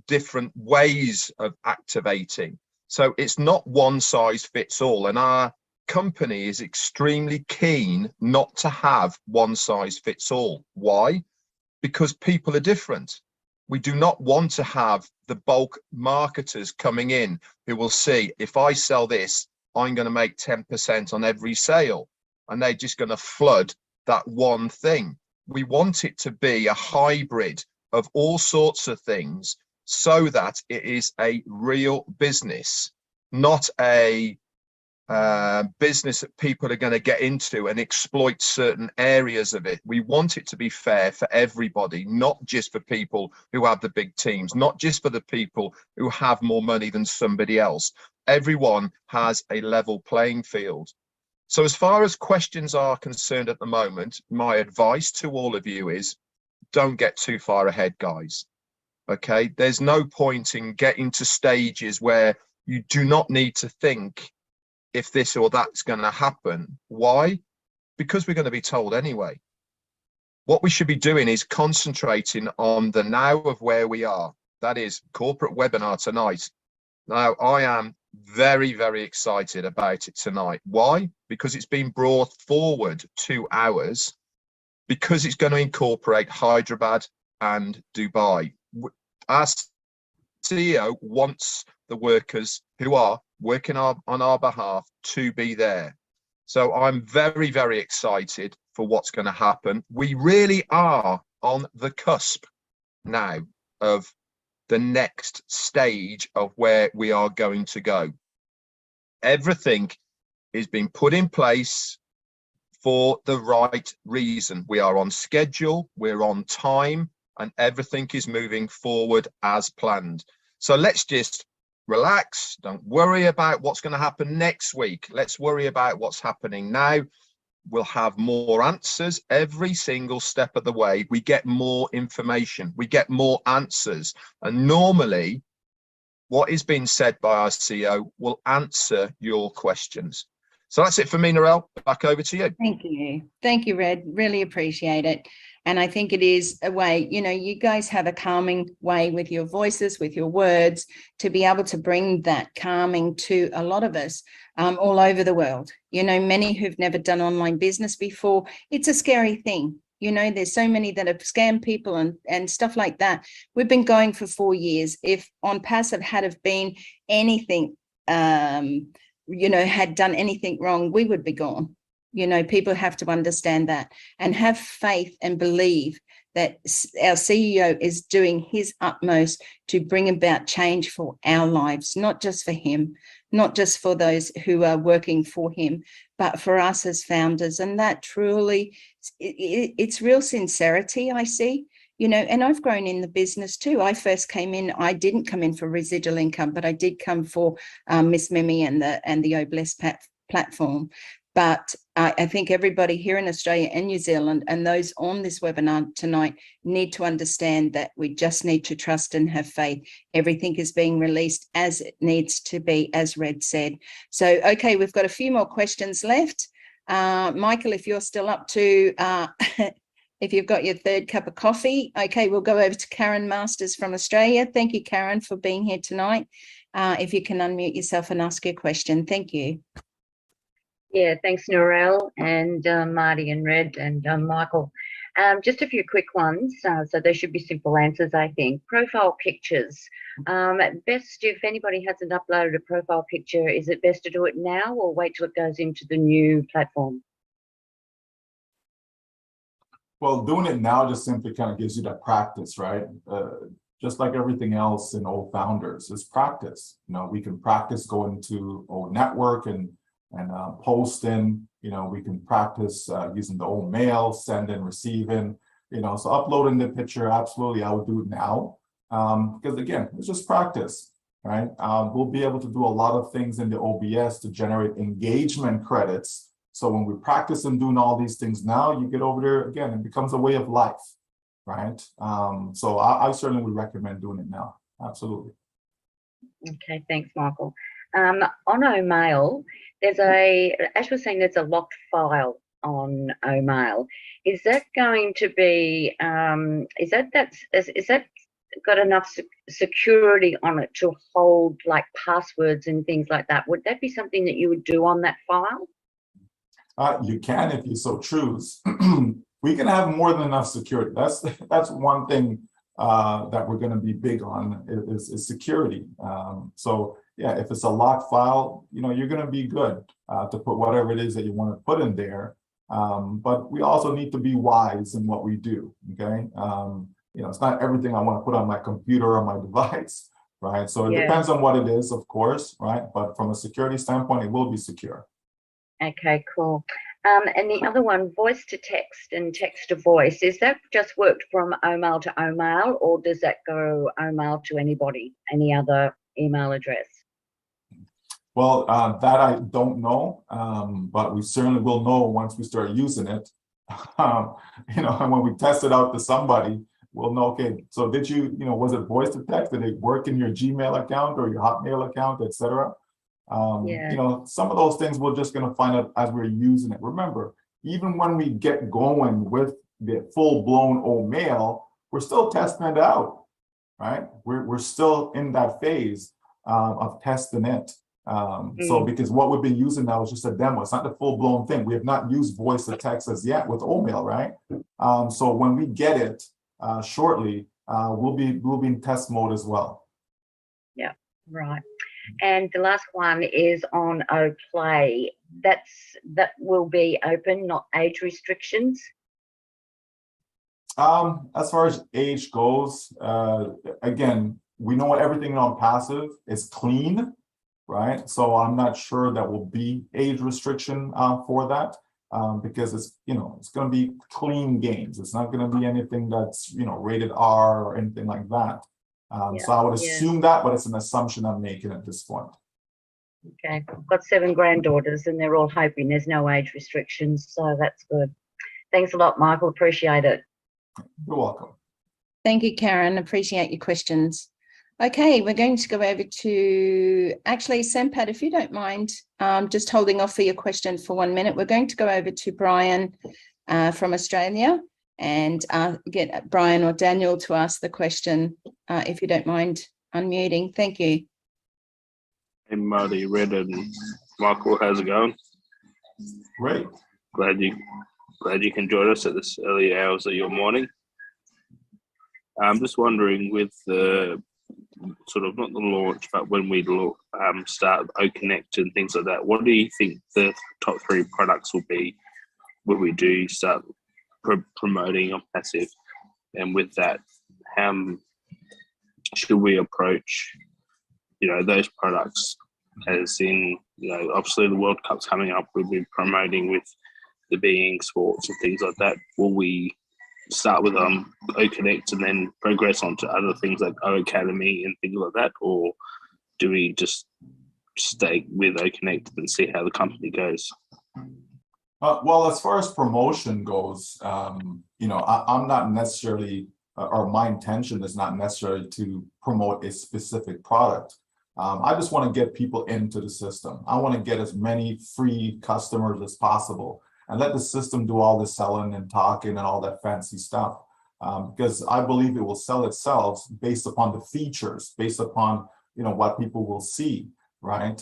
different ways of activating. So it's not one size fits all. And our company is extremely keen not to have one size fits all. Why? Because people are different. We do not want to have the bulk marketers coming in who will see, if I sell this, I'm going to make 10% on every sale. And they're just going to flood that one thing. We want it to be a hybrid of all sorts of things so that it is a real business, not a business that people are going to get into and exploit certain areas of it. We want it to be fair for everybody, not just for people who have the big teams, not just for the people who have more money than somebody else. Everyone has a level playing field. So as far as questions are concerned at the moment, my advice to all of you is don't get too far ahead, guys. Okay, there's no point in getting to stages where you do not need to think if this or that's going to happen. Why? Because we're going to be told anyway. What we should be doing is concentrating on the now of where we are. That is corporate webinar tonight. Now, I am very, very excited about it tonight. Why? Because it's been brought forward 2 hours, because it's going to incorporate Hyderabad and Dubai. Our CEO wants the workers who are working on our behalf to be there. So I'm very, very excited for what's going to happen. We really are on the cusp now of the next stage of where we are going to go. Everything is being put in place for the right reason. We are on schedule, we're on time, and everything is moving forward as planned. So let's just relax, don't worry about what's going to happen next week. Let's worry about what's happening now. We'll have more answers every single step of the way. We get more information, we get more answers. And normally, what is being said by our CEO will answer your questions. So that's it for me, Narelle. Back over to you. Thank you. Thank you, Red. Really appreciate it. And I think it is a way, you know, you guys have a calming way with your voices, with your words, to be able to bring that calming to a lot of us all over the world. You know, many who've never done online business before, it's a scary thing. You know, there's so many that have scammed people and stuff like that. We've been going for 4 years. If OnPassive had have been anything, you know, had done anything wrong, we would be gone. You know, people have to understand that and have faith and believe that our CEO is doing his utmost to bring about change for our lives, not just for him, not just for those who are working for him, but for us as founders. And that truly, it's real sincerity, I see. You know, and I've grown in the business too. I first came in, I didn't come in for residual income, but I did come for Miss Mimi and the O-Bless platform. But I think everybody here in Australia and New Zealand and those on this webinar tonight need to understand that we just need to trust and have faith. Everything is being released as it needs to be, as Red said. So, okay, we've got a few more questions left. Michael, if you're still up to, if you've got your third cup of coffee, okay, we'll go over to Karen Masters from Australia. Thank you, Karen, for being here tonight. if you can unmute yourself and ask your question. Thank you. Yeah, thanks, Norelle and Marty and Red and Michael. Just a few quick ones, so they should be simple answers, I think. Profile pictures. Best if anybody hasn't uploaded a profile picture, is it best to do it now or wait till it goes into the new platform? Well, doing it now just simply kind of gives you that practice, right? Just like everything else in old founders, it's practice. You know, we can practice going to old network and posting. You know, we can practice using the old mail, sending, receiving. You know, so uploading the picture, absolutely, I would do it now because again, it's just practice, right? We'll be able to do a lot of things in the OBS to generate engagement credits. So when we practice and doing all these things now, you get over there again, it becomes a way of life, right? So I certainly would recommend doing it now. Absolutely. Okay, thanks, Michael. On O-Mail, Ash was saying there's a locked file on O-Mail. Is that going to be, is that got enough security on it to hold like passwords and things like that? Would that be something that you would do on that file? You can if you so choose. We can have more than enough security. That's one thing that we're going to be big on is security. So yeah, if it's a locked file, you know, you're going to be good to put whatever it is that you want to put in there. But we also need to be wise in what we do. Okay, you know, it's not everything I want to put on my computer or my device, right? So it depends on what it is, of course, right? But from a security standpoint, it will be secure. Okay, cool. And the other one, voice to text and text to voice, is that just worked from O-Mail to O-Mail, or does that go O-Mail to anybody, any other email address? Well, that I don't know, but we certainly will know once we start using it. You know, and when we test it out to somebody, we'll know, okay, so did you, you know, was it voice to text? Did it work in your Gmail account or your Hotmail account, etc.? You know, some of those things we're just going to find out as we're using it. Remember, even when we get going with the full-blown O-Mail, we're still testing it out, right? We're still in that phase of testing it. So because what we've been using now is just a demo. It's not the full-blown thing. We have not used voice to text as yet with O-Mail, right? So when we get it shortly, we'll be in test mode as well. Yeah, right. And the last one is on O-Play. That will be open, not age restrictions. As far as age goes, again, we know everything on OnPassive is clean, right? So I'm not sure that will be age restriction for that because it's, you know, it's going to be clean games. It's not going to be anything that's, you know, rated R or anything like that. So I would assume that, but it's an assumption I'm making at this point. Okay, I've got 7 granddaughters and they're all hoping there's no age restrictions, so that's good. Thanks a lot, Michael. Appreciate it. You're welcome. Thank you, Karen. Appreciate your questions. Okay, we're going to go over to, actually, Sampat, if you don't mind, just holding off for your question for 1 minute. We're going to go over to Brian from Australia and get Brian or Daniel to ask the question, if you don't mind unmuting. Thank you. Hey, Marty, Red, and Michael, how's it going? Great. Glad you can join us at this early hours of your morning. I'm just wondering, with the sort of not the launch, but when we start O-Connect and things like that, what do you think the top 3 products will be when we do start promoting OnPassive? And with that, how should we approach, you know, those products? As in, you know, obviously the World Cup's coming up, we'll be promoting with the being sports and things like that. Will we start with O-Connect and then progress on to other things like O-Academy and things like that, or do we just stay with O-Connect and see how the company goes? Well, as far as promotion goes, you know, I'm not necessarily, or my intention is not necessarily to promote a specific product. I just want to get people into the system. I want to get as many free customers as possible and let the system do all the selling and talking and all that fancy stuff. Because I believe it will sell itself based upon the features, based upon, what people will see, right?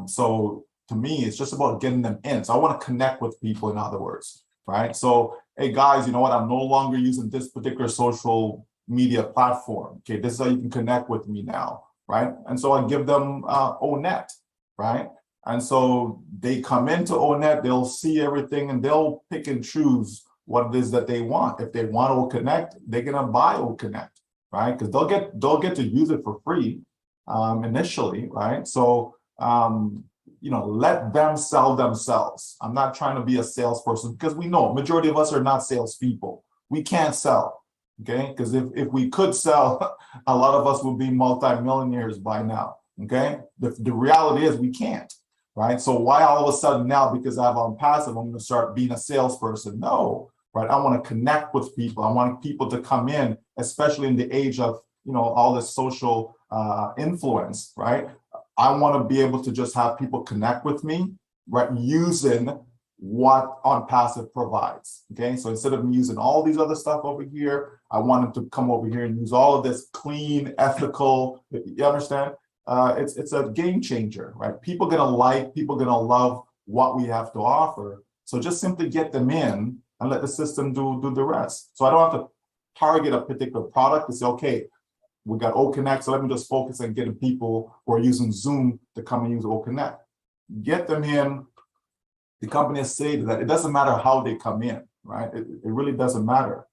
So to me, it's just about getting them in. So I want to connect with people, in other words, right? So, hey guys, you know what? I'm no longer using this particular social media platform. Okay, this is how you can connect with me now, right? And so I give them O-Net, right? And so they come into O-Net, they'll see everything and they'll pick and choose what it is that they want. If they want O-Connect, they're gonna buy O-Connect, right? Because they'll get to use it for free initially, right? So let them sell themselves. I'm not trying to be a salesperson, because we know majority of us are not salespeople. We can't sell, okay? Because if we could sell, a lot of us would be multimillionaires by now, okay? The reality is we can't, right? So why all of a sudden now, because I have OnPassive, I'm gonna start being a salesperson? No, right? I wanna connect with people. I want people to come in, especially in the age of, all this social influence, right? I want to be able to just have people connect with me, right, using what OnPassive provides, okay? So instead of me using all these other stuff over here, I want them to come over here and use all of this clean, ethical, you understand? It's a game changer, right? People gonna love what we have to offer. So just simply get them in and let the system do the rest. So I don't have to target a particular product to say, okay, we got O-Connect, so let me just focus on getting people who are using Zoom to come and use O-Connect. Get them in. The company has said that it doesn't matter how they come in, right? It really doesn't matter.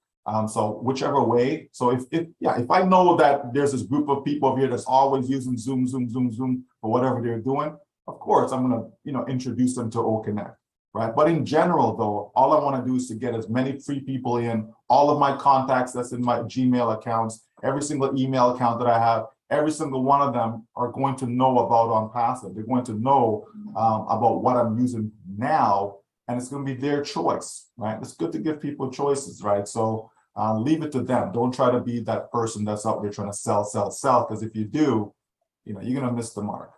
So whichever way. So if I know that there's this group of people over here that's always using Zoom for whatever they're doing, of course I'm gonna introduce them to O-Connect, right? But in general though, all I want to do is to get as many free people in. All of my contacts that's in my Gmail accounts, every single email account that I have, every single one of them are going to know about OnPassive. They're going to know about what I'm using now, and it's going to be their choice, right? It's good to give people choices, right? So leave it to them. Don't try to be that person that's out there trying to sell, because if you do, you're going to miss the mark.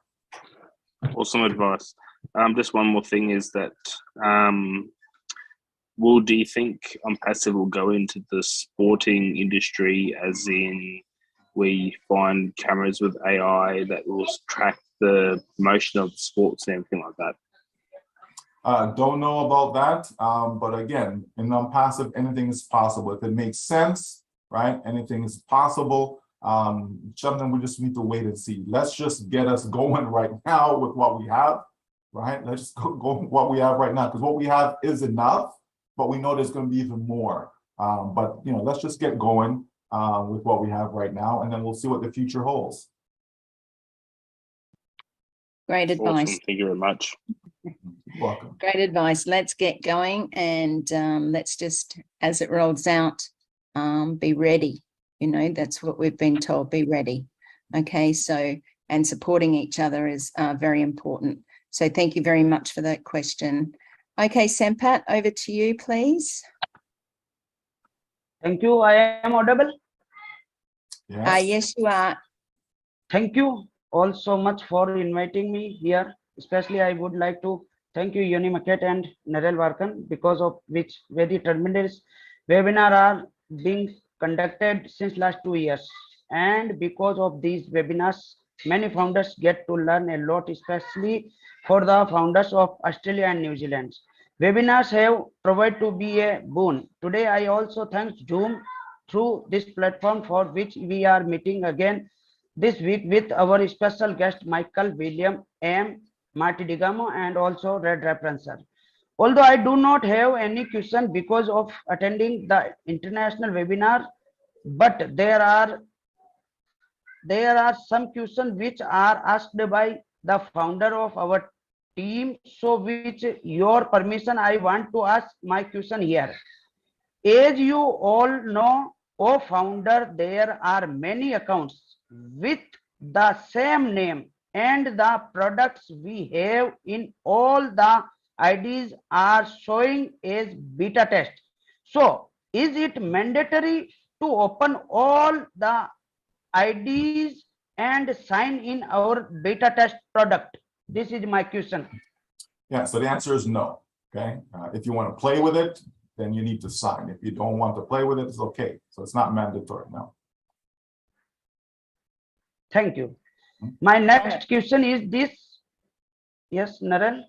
Awesome advice. Just one more thing is that, do you think OnPassive will go into the sporting industry, as in we find cameras with AI that will track the motion of sports and everything like that? Don't know about that, but again, in OnPassive, anything is possible. If it makes sense, right, anything is possible. Something we just need to wait and see. Let's just get us going right now with what we have, right? Let's just go with what we have right now, because what we have is enough, but we know there's going to be even more. But let's just get going with what we have right now, and then we'll see what the future holds. Great advice. Awesome. Thank you very much. You're welcome. Great advice. Let's get going, and let's just, as it rolls out, be ready. That's what we've been told, be ready. Okay, so, and supporting each other is very important. So thank you very much for that question. Okay, Sampat, over to you, please. Thank you. I am audible? Yes. Yes, you are. Thank you all so much for inviting me here. Especially, I would like to thank you, Yoni Maket and Narel Varkan, because of which very tremendous webinar are being conducted since last 2 years. And because of these webinars, many founders get to learn a lot, especially for the founders of Australia and New Zealand. Webinars have provided to be a boon. Today, I also thank Zoom through this platform, for which we are meeting again this week with our special guest, Michael William M. Marty Digamo, and also Red Referencer. Although I do not have any question because of attending the international webinar, but there are some questions which are asked by the founder of our team. So with your permission, I want to ask my question here. As you all know, founder, there are many accounts with the same name, and the products we have in all the IDs are showing as beta test. So is it mandatory to open all the IDs and sign in our beta test product? This is my question. Yeah, so the answer is no. Okay, if you want to play with it, then you need to sign. If you don't want to play with it, it's okay. So it's not mandatory now. Thank you. My next question is this. Yes, Narelle?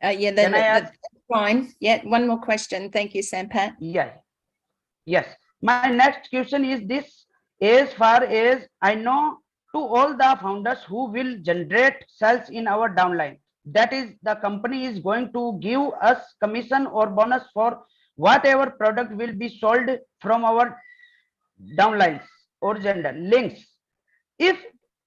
Yeah, Can I ask? that's fine. Yeah, one more question. Thank you, Sampat. Yes. Yes. My next question is this. As far as I know, to all the founders who will generate sales in our downline, that is, the company is going to give us commission or bonus for whatever product will be sold from our downlines or gender links. If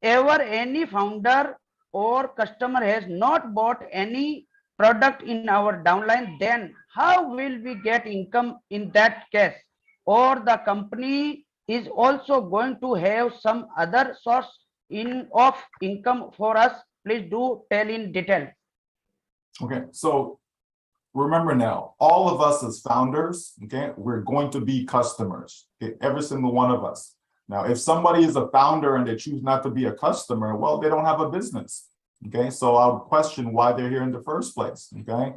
ever any founder or customer has not bought any product in our downline, then how will we get income in that case? Or the company is also going to have some other source of income for us? Please do tell in detail. Okay, so remember now, all of us as founders, okay, we're going to be customers, okay, every single one of us. Now, if somebody is a founder and they choose not to be a customer, well, they don't have a business, okay? So I would question why they're here in the first place, okay?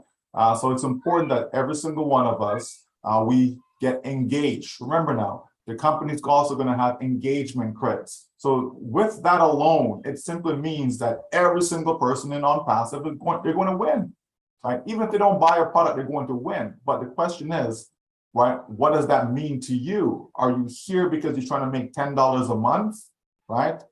So it's important that every single one of us, we get engaged. Remember now, the company's also gonna have engagement credits. So with that alone, it simply means that every single person in OnPassive, they're gonna win, right? Even if they don't buy a product, they're going to win. But the question is, right, what does that mean to you? Are you here because you're trying to make $10 a month, right?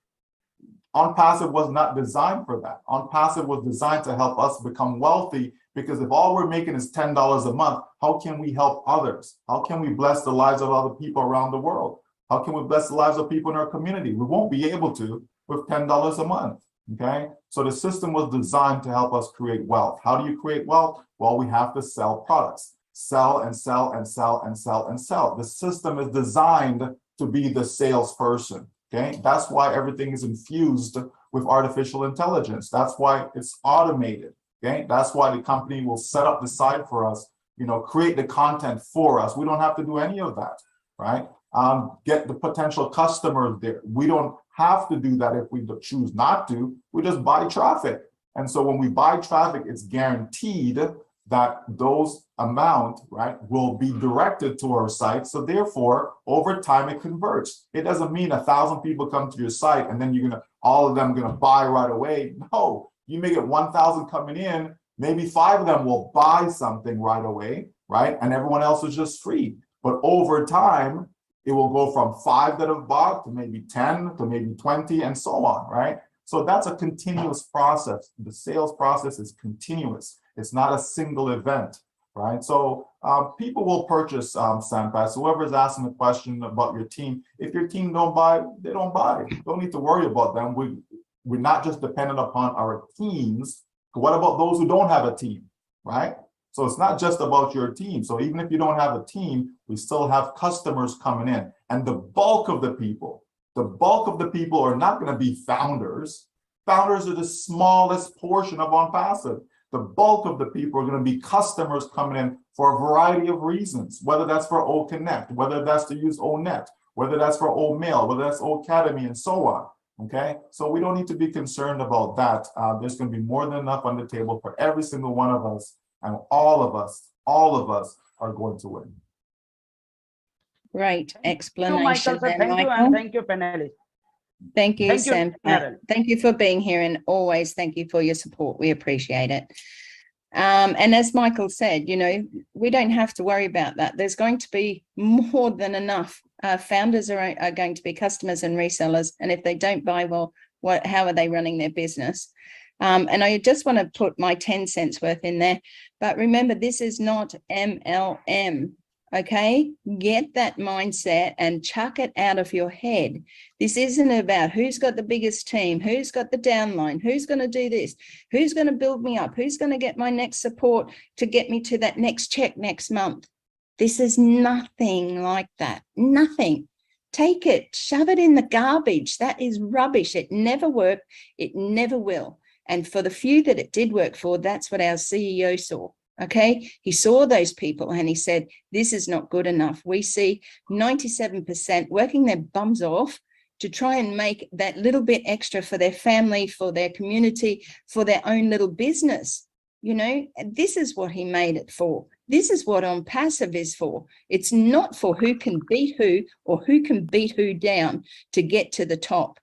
OnPassive was not designed for that. OnPassive was designed to help us become wealthy, because if all we're making is $10 a month, how can we help others? How can we bless the lives of other people around the world? How can we bless the lives of people in our community? We won't be able to with $10 a month, okay? So the system was designed to help us create wealth. How do you create wealth? Well, we have to sell products. Sell and sell and sell and sell and sell. The system is designed to be the salesperson, okay? That's why everything is infused with artificial intelligence. That's why it's automated, okay? That's why the company will set up the site for us, create the content for us. We don't have to do any of that, right? Get the potential customers there. We don't have to do that if we choose not to. We just buy traffic. And so when we buy traffic, it's guaranteed that those amount, right, will be directed to our site. So therefore, over time, it converts. It doesn't mean 1,000 people come to your site and then all of them gonna buy right away. No, you may get 1,000 coming in, maybe 5 of them will buy something right away, right? And everyone else is just free. But over time, it will go from 5 that have bought to maybe 10 to maybe 20 and so on, right? So that's a continuous process. The sales process is continuous. It's not a single event, right? So people will purchase SAMPAS. Whoever's asking the question about your team, if your team don't buy, they don't buy. Don't need to worry about them. We're not just dependent upon our teams. What about those who don't have a team, right? So it's not just about your team. So even if you don't have a team, we still have customers coming in. And the bulk of the people are not going to be founders. Founders are the smallest portion of OnPassive. The bulk of the people are going to be customers coming in for a variety of reasons, whether that's for O-Connect, whether that's to use O-Net, whether that's for O-Mail, whether that's O-Cademy, and so on. Okay, so we don't need to be concerned about that. There's going to be more than enough on the table for every single one of us, and all of us are going to win. Great explanation. Thank you, Michael. Thank you, and thank you, panelists. Thank you, Sam. Narelle. Thank you for being here, and always thank you for your support. We appreciate it. And as Michael said, we don't have to worry about that. There's going to be more than enough. Founders are going to be customers and resellers, and if they don't buy, well, how are they running their business? And I just want to put my 10 cents worth in there. But remember, this is not MLM. Okay, get that mindset and chuck it out of your head. This isn't about who's got the biggest team, who's got the downline, who's going to do this, who's going to build me up, who's going to get my next support to get me to that next check next month. This is nothing like that. Nothing. Take it, shove it in the garbage. That is rubbish. It never worked. It never will. And for the few that it did work for, that's what our CEO saw. Okay, he saw those people and he said, this is not good enough. We see 97% working their bums off to try and make that little bit extra for their family, for their community, for their own little business. This is what he made it for. This is what OnPassive is for. It's not for who can beat who or who can beat who down to get to the top.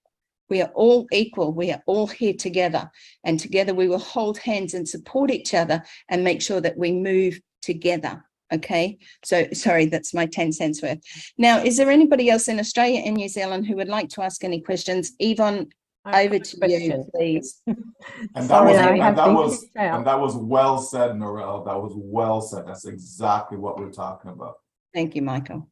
We are all equal. We are all here together, and together we will hold hands and support each other and make sure that we move together. Okay, so sorry, that's my 10 cents worth. Now, is there anybody else in Australia and New Zealand who would like to ask any questions? Yvonne, over to you, please. And Sorry, that was well said, Narelle. That was well said. That's exactly what we're talking about. Thank you, Michael.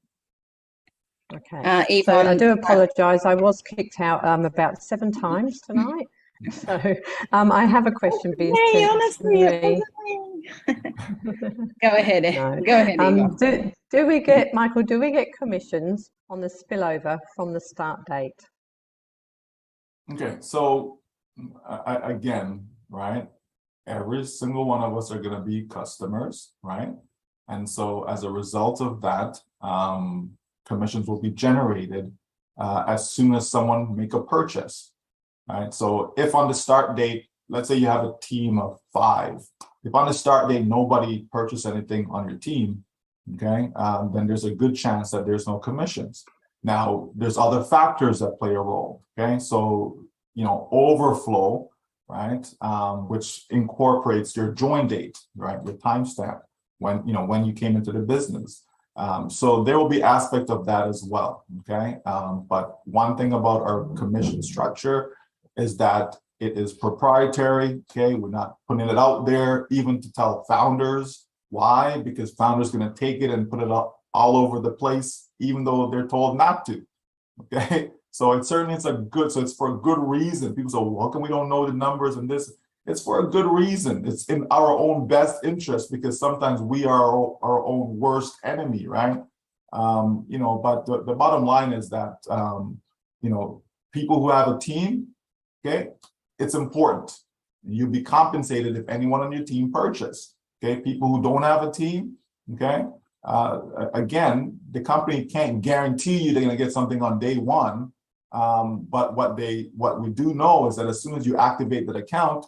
Okay, Yvonne, so I do apologise. I was kicked out about 7 times tonight. So I have a question. Hey, honestly, go ahead. No. Go ahead, Yvonne. Do we get, Michael, do we get commissions on the spillover from the start date? Okay, so again, right, every single one of us are going to be customers, right? And so as a result of that, commissions will be generated as soon as someone make a purchase. Right. So if on the start date, let's say you have a team of 5, if on the start date nobody purchased anything on your team, okay, then there's a good chance that there's no commissions. Now, there's other factors that play a role. Okay, so overflow, right, which incorporates your join date, right, your timestamp when you came into the business. So there will be aspect of that as well. Okay, but one thing about our commission structure is that it is proprietary. Okay, we're not putting it out there even to tell founders. Why? Because founders going to take it and put it up all over the place, even though they're told not to. Okay, so it's for a good reason. People say, well, how come we don't know the numbers and this? It's for a good reason. It's in our own best interest, because sometimes we are our own worst enemy, right? But the bottom line is that people who have a team, okay, it's important. You'll be compensated if anyone on your team purchase. Okay, people who don't have a team, okay, again, the company can't guarantee you they're going to get something on day one. But what we do know is that as soon as you activate that account,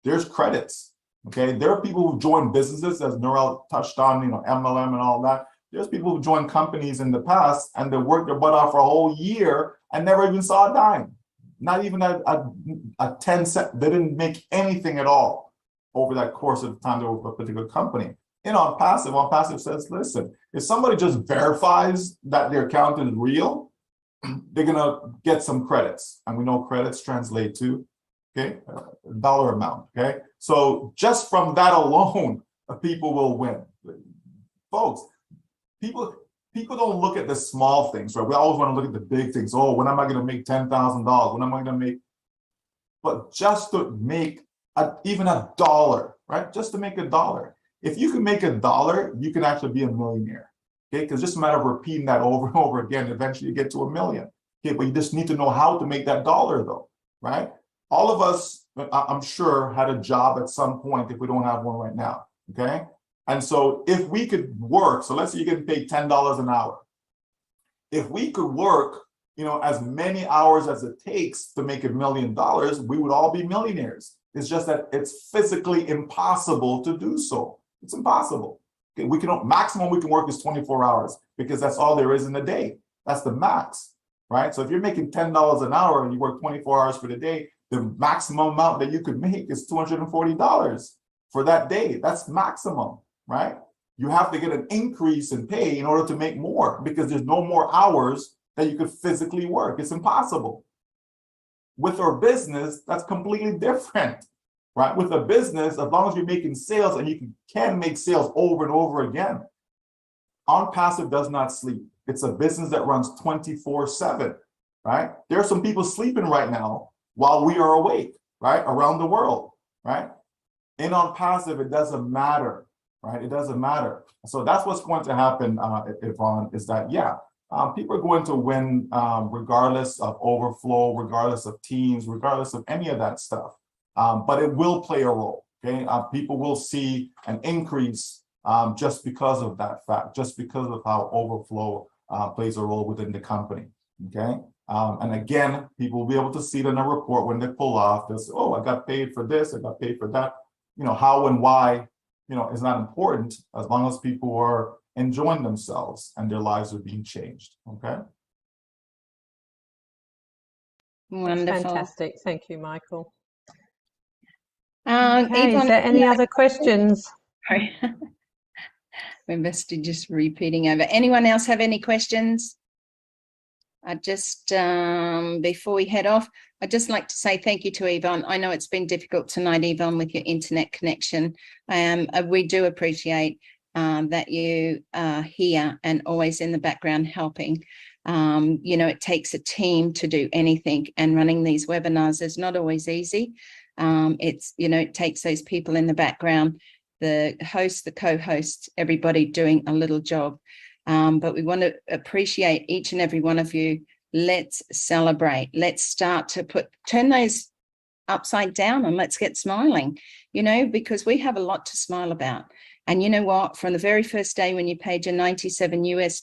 there's credits. Okay, there are people who join businesses, as Narelle touched on, MLM and all that. There's people who joined companies in the past and they worked their butt off for a whole year and never even saw a dime. Not even a 10 cent. They didn't make anything at all over that course of time they were with a particular company. And OnPassive says, listen, if somebody just verifies that their account is real, they're gonna get some credits. And we know credits translate to, okay, a dollar amount, okay? So just from that alone, people will win. Folks, people don't look at the small things, right? We always want to look at the big things. Oh, when am I going to make $10,000? When am I going to make? But just to make even $1, right? Just to make $1. If you can make $1, you can actually be a millionaire. Okay, because just a matter of repeating that over and over again, eventually you get to $1 million. Okay, but you just need to know how to make that $1, though, right? All of us, I'm sure, had a job at some point if we don't have one right now. Okay. And so if we could work, so let's say you're getting paid $10 an hour. If we could work, as many hours as it takes to make $1 million, we would all be millionaires. It's just that it's physically impossible to do so. It's impossible. Okay, maximum we can work is 24 hours because that's all there is in a day. That's the max, right? So if you're making $10 an hour and you work 24 hours for the day, the maximum amount that you could make is $240 for that day. That's maximum. Right? You have to get an increase in pay in order to make more because there's no more hours that you could physically work. It's impossible. With our business, that's completely different, right? With a business, as long as you're making sales and you can make sales over and over again, OnPassive does not sleep. It's a business that runs 24/7, right? There are some people sleeping right now while we are awake, right? Around the world, right? In OnPassive, it doesn't matter. Right, it doesn't matter. So that's what's going to happen, Yvonne, is that people are going to win regardless of overflow, regardless of teams, regardless of any of that stuff. But it will play a role. Okay, people will see an increase just because of that fact, just because of how overflow plays a role within the company. Okay, and again, people will be able to see it in a report when they pull off this. Oh, I got paid for this, I got paid for that. How and why. Is not important as long as people are enjoying themselves and their lives are being changed. Okay. Wonderful. Fantastic. Thank you, Michael. Okay, Okay, is there any other questions? We must be just repeating over. Anyone else have any questions? I just, before we head off, I'd just like to say thank you to Yvonne. I know it's been difficult tonight, Yvonne, with your internet connection. We do appreciate that you are here and always in the background helping. You know, it takes a team to do anything, and running these webinars is not always easy. It's, you know, it takes those people in the background, the host, the co-hosts, everybody doing a little job. But we want to appreciate each and every one of you. Let's celebrate. Let's start to turn those upside down and let's get smiling, you know, because we have a lot to smile about. And you know what, from the very first day when you paid your $97 US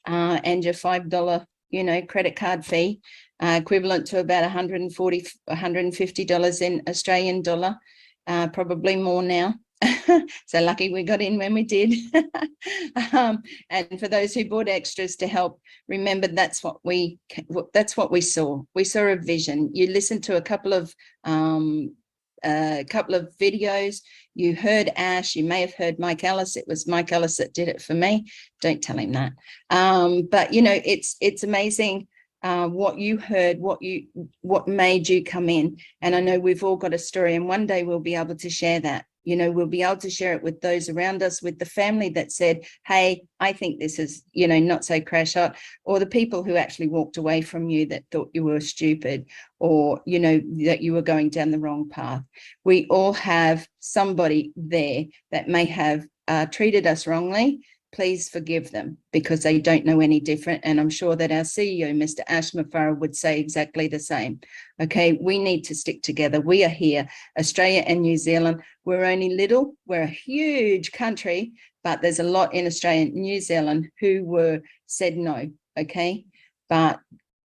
and your $5, you know, credit card fee, equivalent to about $140, $150 in Australian dollar, probably more now. So lucky we got in when we did. And for those who bought extras to help, remember that's what we saw. We saw a vision. You listened to a couple of videos. You heard Ash. You may have heard Mike Ellis. It was Mike Ellis that did it for me. Don't tell him that. But you know, it's amazing what you heard, what made you come in. And I know we've all got a story, and one day we'll be able to share that. You know, we'll be able to share it with those around us, with the family that said, hey, I think this is, you know, not so crash hot, or the people who actually walked away from you that thought you were stupid, or, you know, that you were going down the wrong path. We all have somebody there that may have treated us wrongly. Please forgive them, because they don't know any different. And I'm sure that our CEO, Mr. Ash Mafara, would say exactly the same. Okay, we need to stick together. We are here, Australia and New Zealand. We're only little, we're a huge country, but there's a lot in Australia and New Zealand who said no, okay? But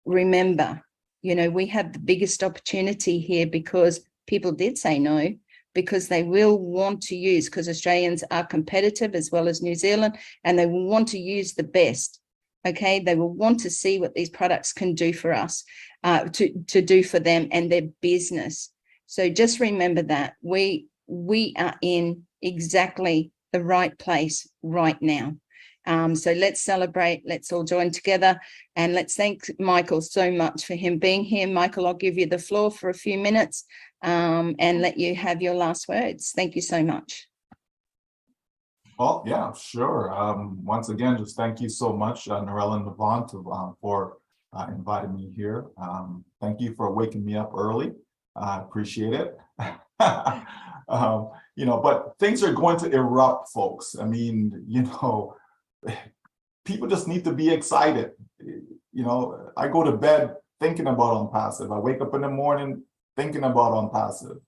remember, you know, we have the biggest opportunity here because people did say no, because they will want to use, because Australians are competitive as well as New Zealand, and they will want to use the best, okay? They will want to see what these products can do for us, to do for them and their business. So just remember that we are in exactly the right place right now. So let's celebrate, let's all join together, and let's thank Michael so much for him being here. Michael, I'll give you the floor for a few minutes and let you have your last words. Thank you so much. Well, yeah, sure. Once again, just thank you so much, Narelle and Yvonne, for inviting me here. Thank you for waking me up early. I appreciate it. You know, but things are going to erupt, folks. I mean, you know, people just need to be excited. You know, I go to bed thinking about OnPassive. I wake up in the morning thinking about OnPassive,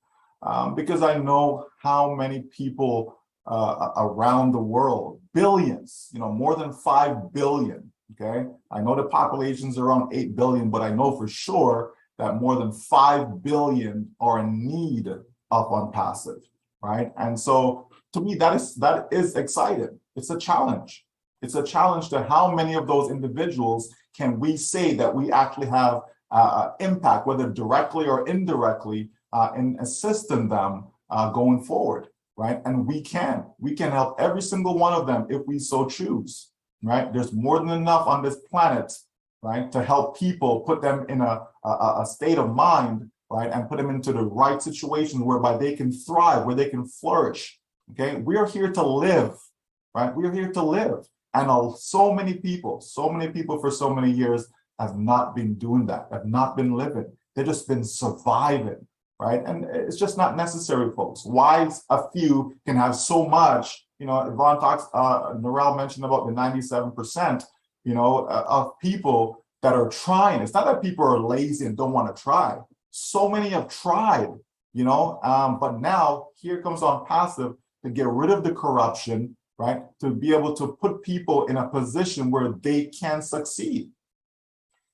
because I know how many people around the world, billions, you know, more than 5 billion, okay? I know the population's around 8 billion, but I know for sure that more than 5 billion are in need of OnPassive, right? And so to me, that is exciting. It's a challenge. It's a challenge to how many of those individuals can we say that we actually have impact, whether directly or indirectly, in assisting them going forward, right? And we can help every single one of them if we so choose, right? There's more than enough on this planet, right, to help people, put them in a state of mind, right, and put them into the right situation whereby they can thrive, where they can flourish, okay? We are here to live, right? We are here to live. And so many people for so many years have not been doing that, have not been living. They've just been surviving, right? And it's just not necessary, folks. Why a few can have so much, you know, Yvonne talks, Narelle mentioned about the 97%, you know, of people that are trying. It's not that people are lazy and don't want to try. So many have tried, you know, but now here comes OnPassive to get rid of the corruption, right? To be able to put people in a position where they can succeed.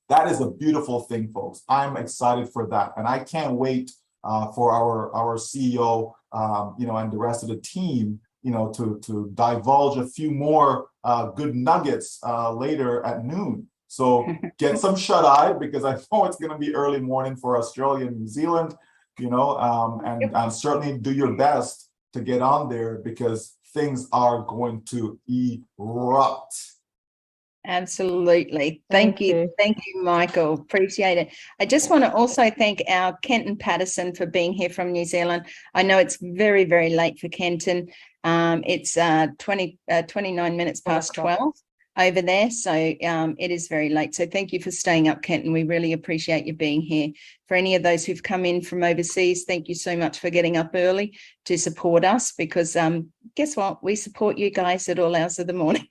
That is a beautiful thing, folks. I'm excited for that. And I can't wait for our CEO, you know, and the rest of the team, you know, to divulge a few more good nuggets later at noon. So get some shut eye, because I know it's going to be early morning for Australia and New Zealand, and certainly do your best to get on there, because things are going to erupt. Absolutely. Thank you. Thank you, Michael. Appreciate it. I just want to also thank our Kenton Patterson for being here from New Zealand. I know it's very, very late for Kenton. It's 29 minutes past 12 over there. So it is very late. So thank you for staying up, Kenton. We really appreciate you being here. For any of those who've come in from overseas, thank you so much for getting up early to support us, because guess what? We support you guys at all hours of the morning.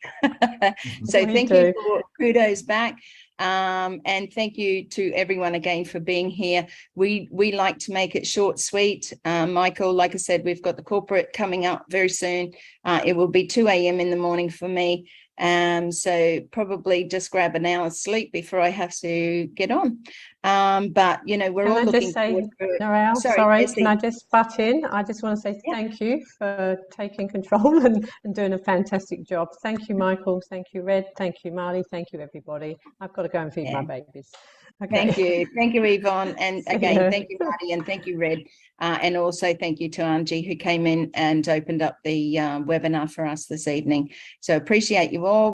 So thank you for kudos back. And thank you to everyone again for being here. We like to make it short, sweet. Michael, like I said, we've got the corporate coming up very soon. It will be 2 a.m. in the morning for me. So probably just grab an hour's sleep before I have to get on. But you know, we're all looking forward to it. Narelle, sorry, can I just butt in? I just want to say thank you for taking control and doing a fantastic job. Thank you, Michael. Thank you, Red. Thank you, Marley. Thank you, everybody. I've got to go and feed my babies. Okay. Thank you. Thank you, Yvonne. And again, thank you, Marty, and thank you, Red. And also thank you to Angie, who came in and opened up the webinar for us this evening. So appreciate you all.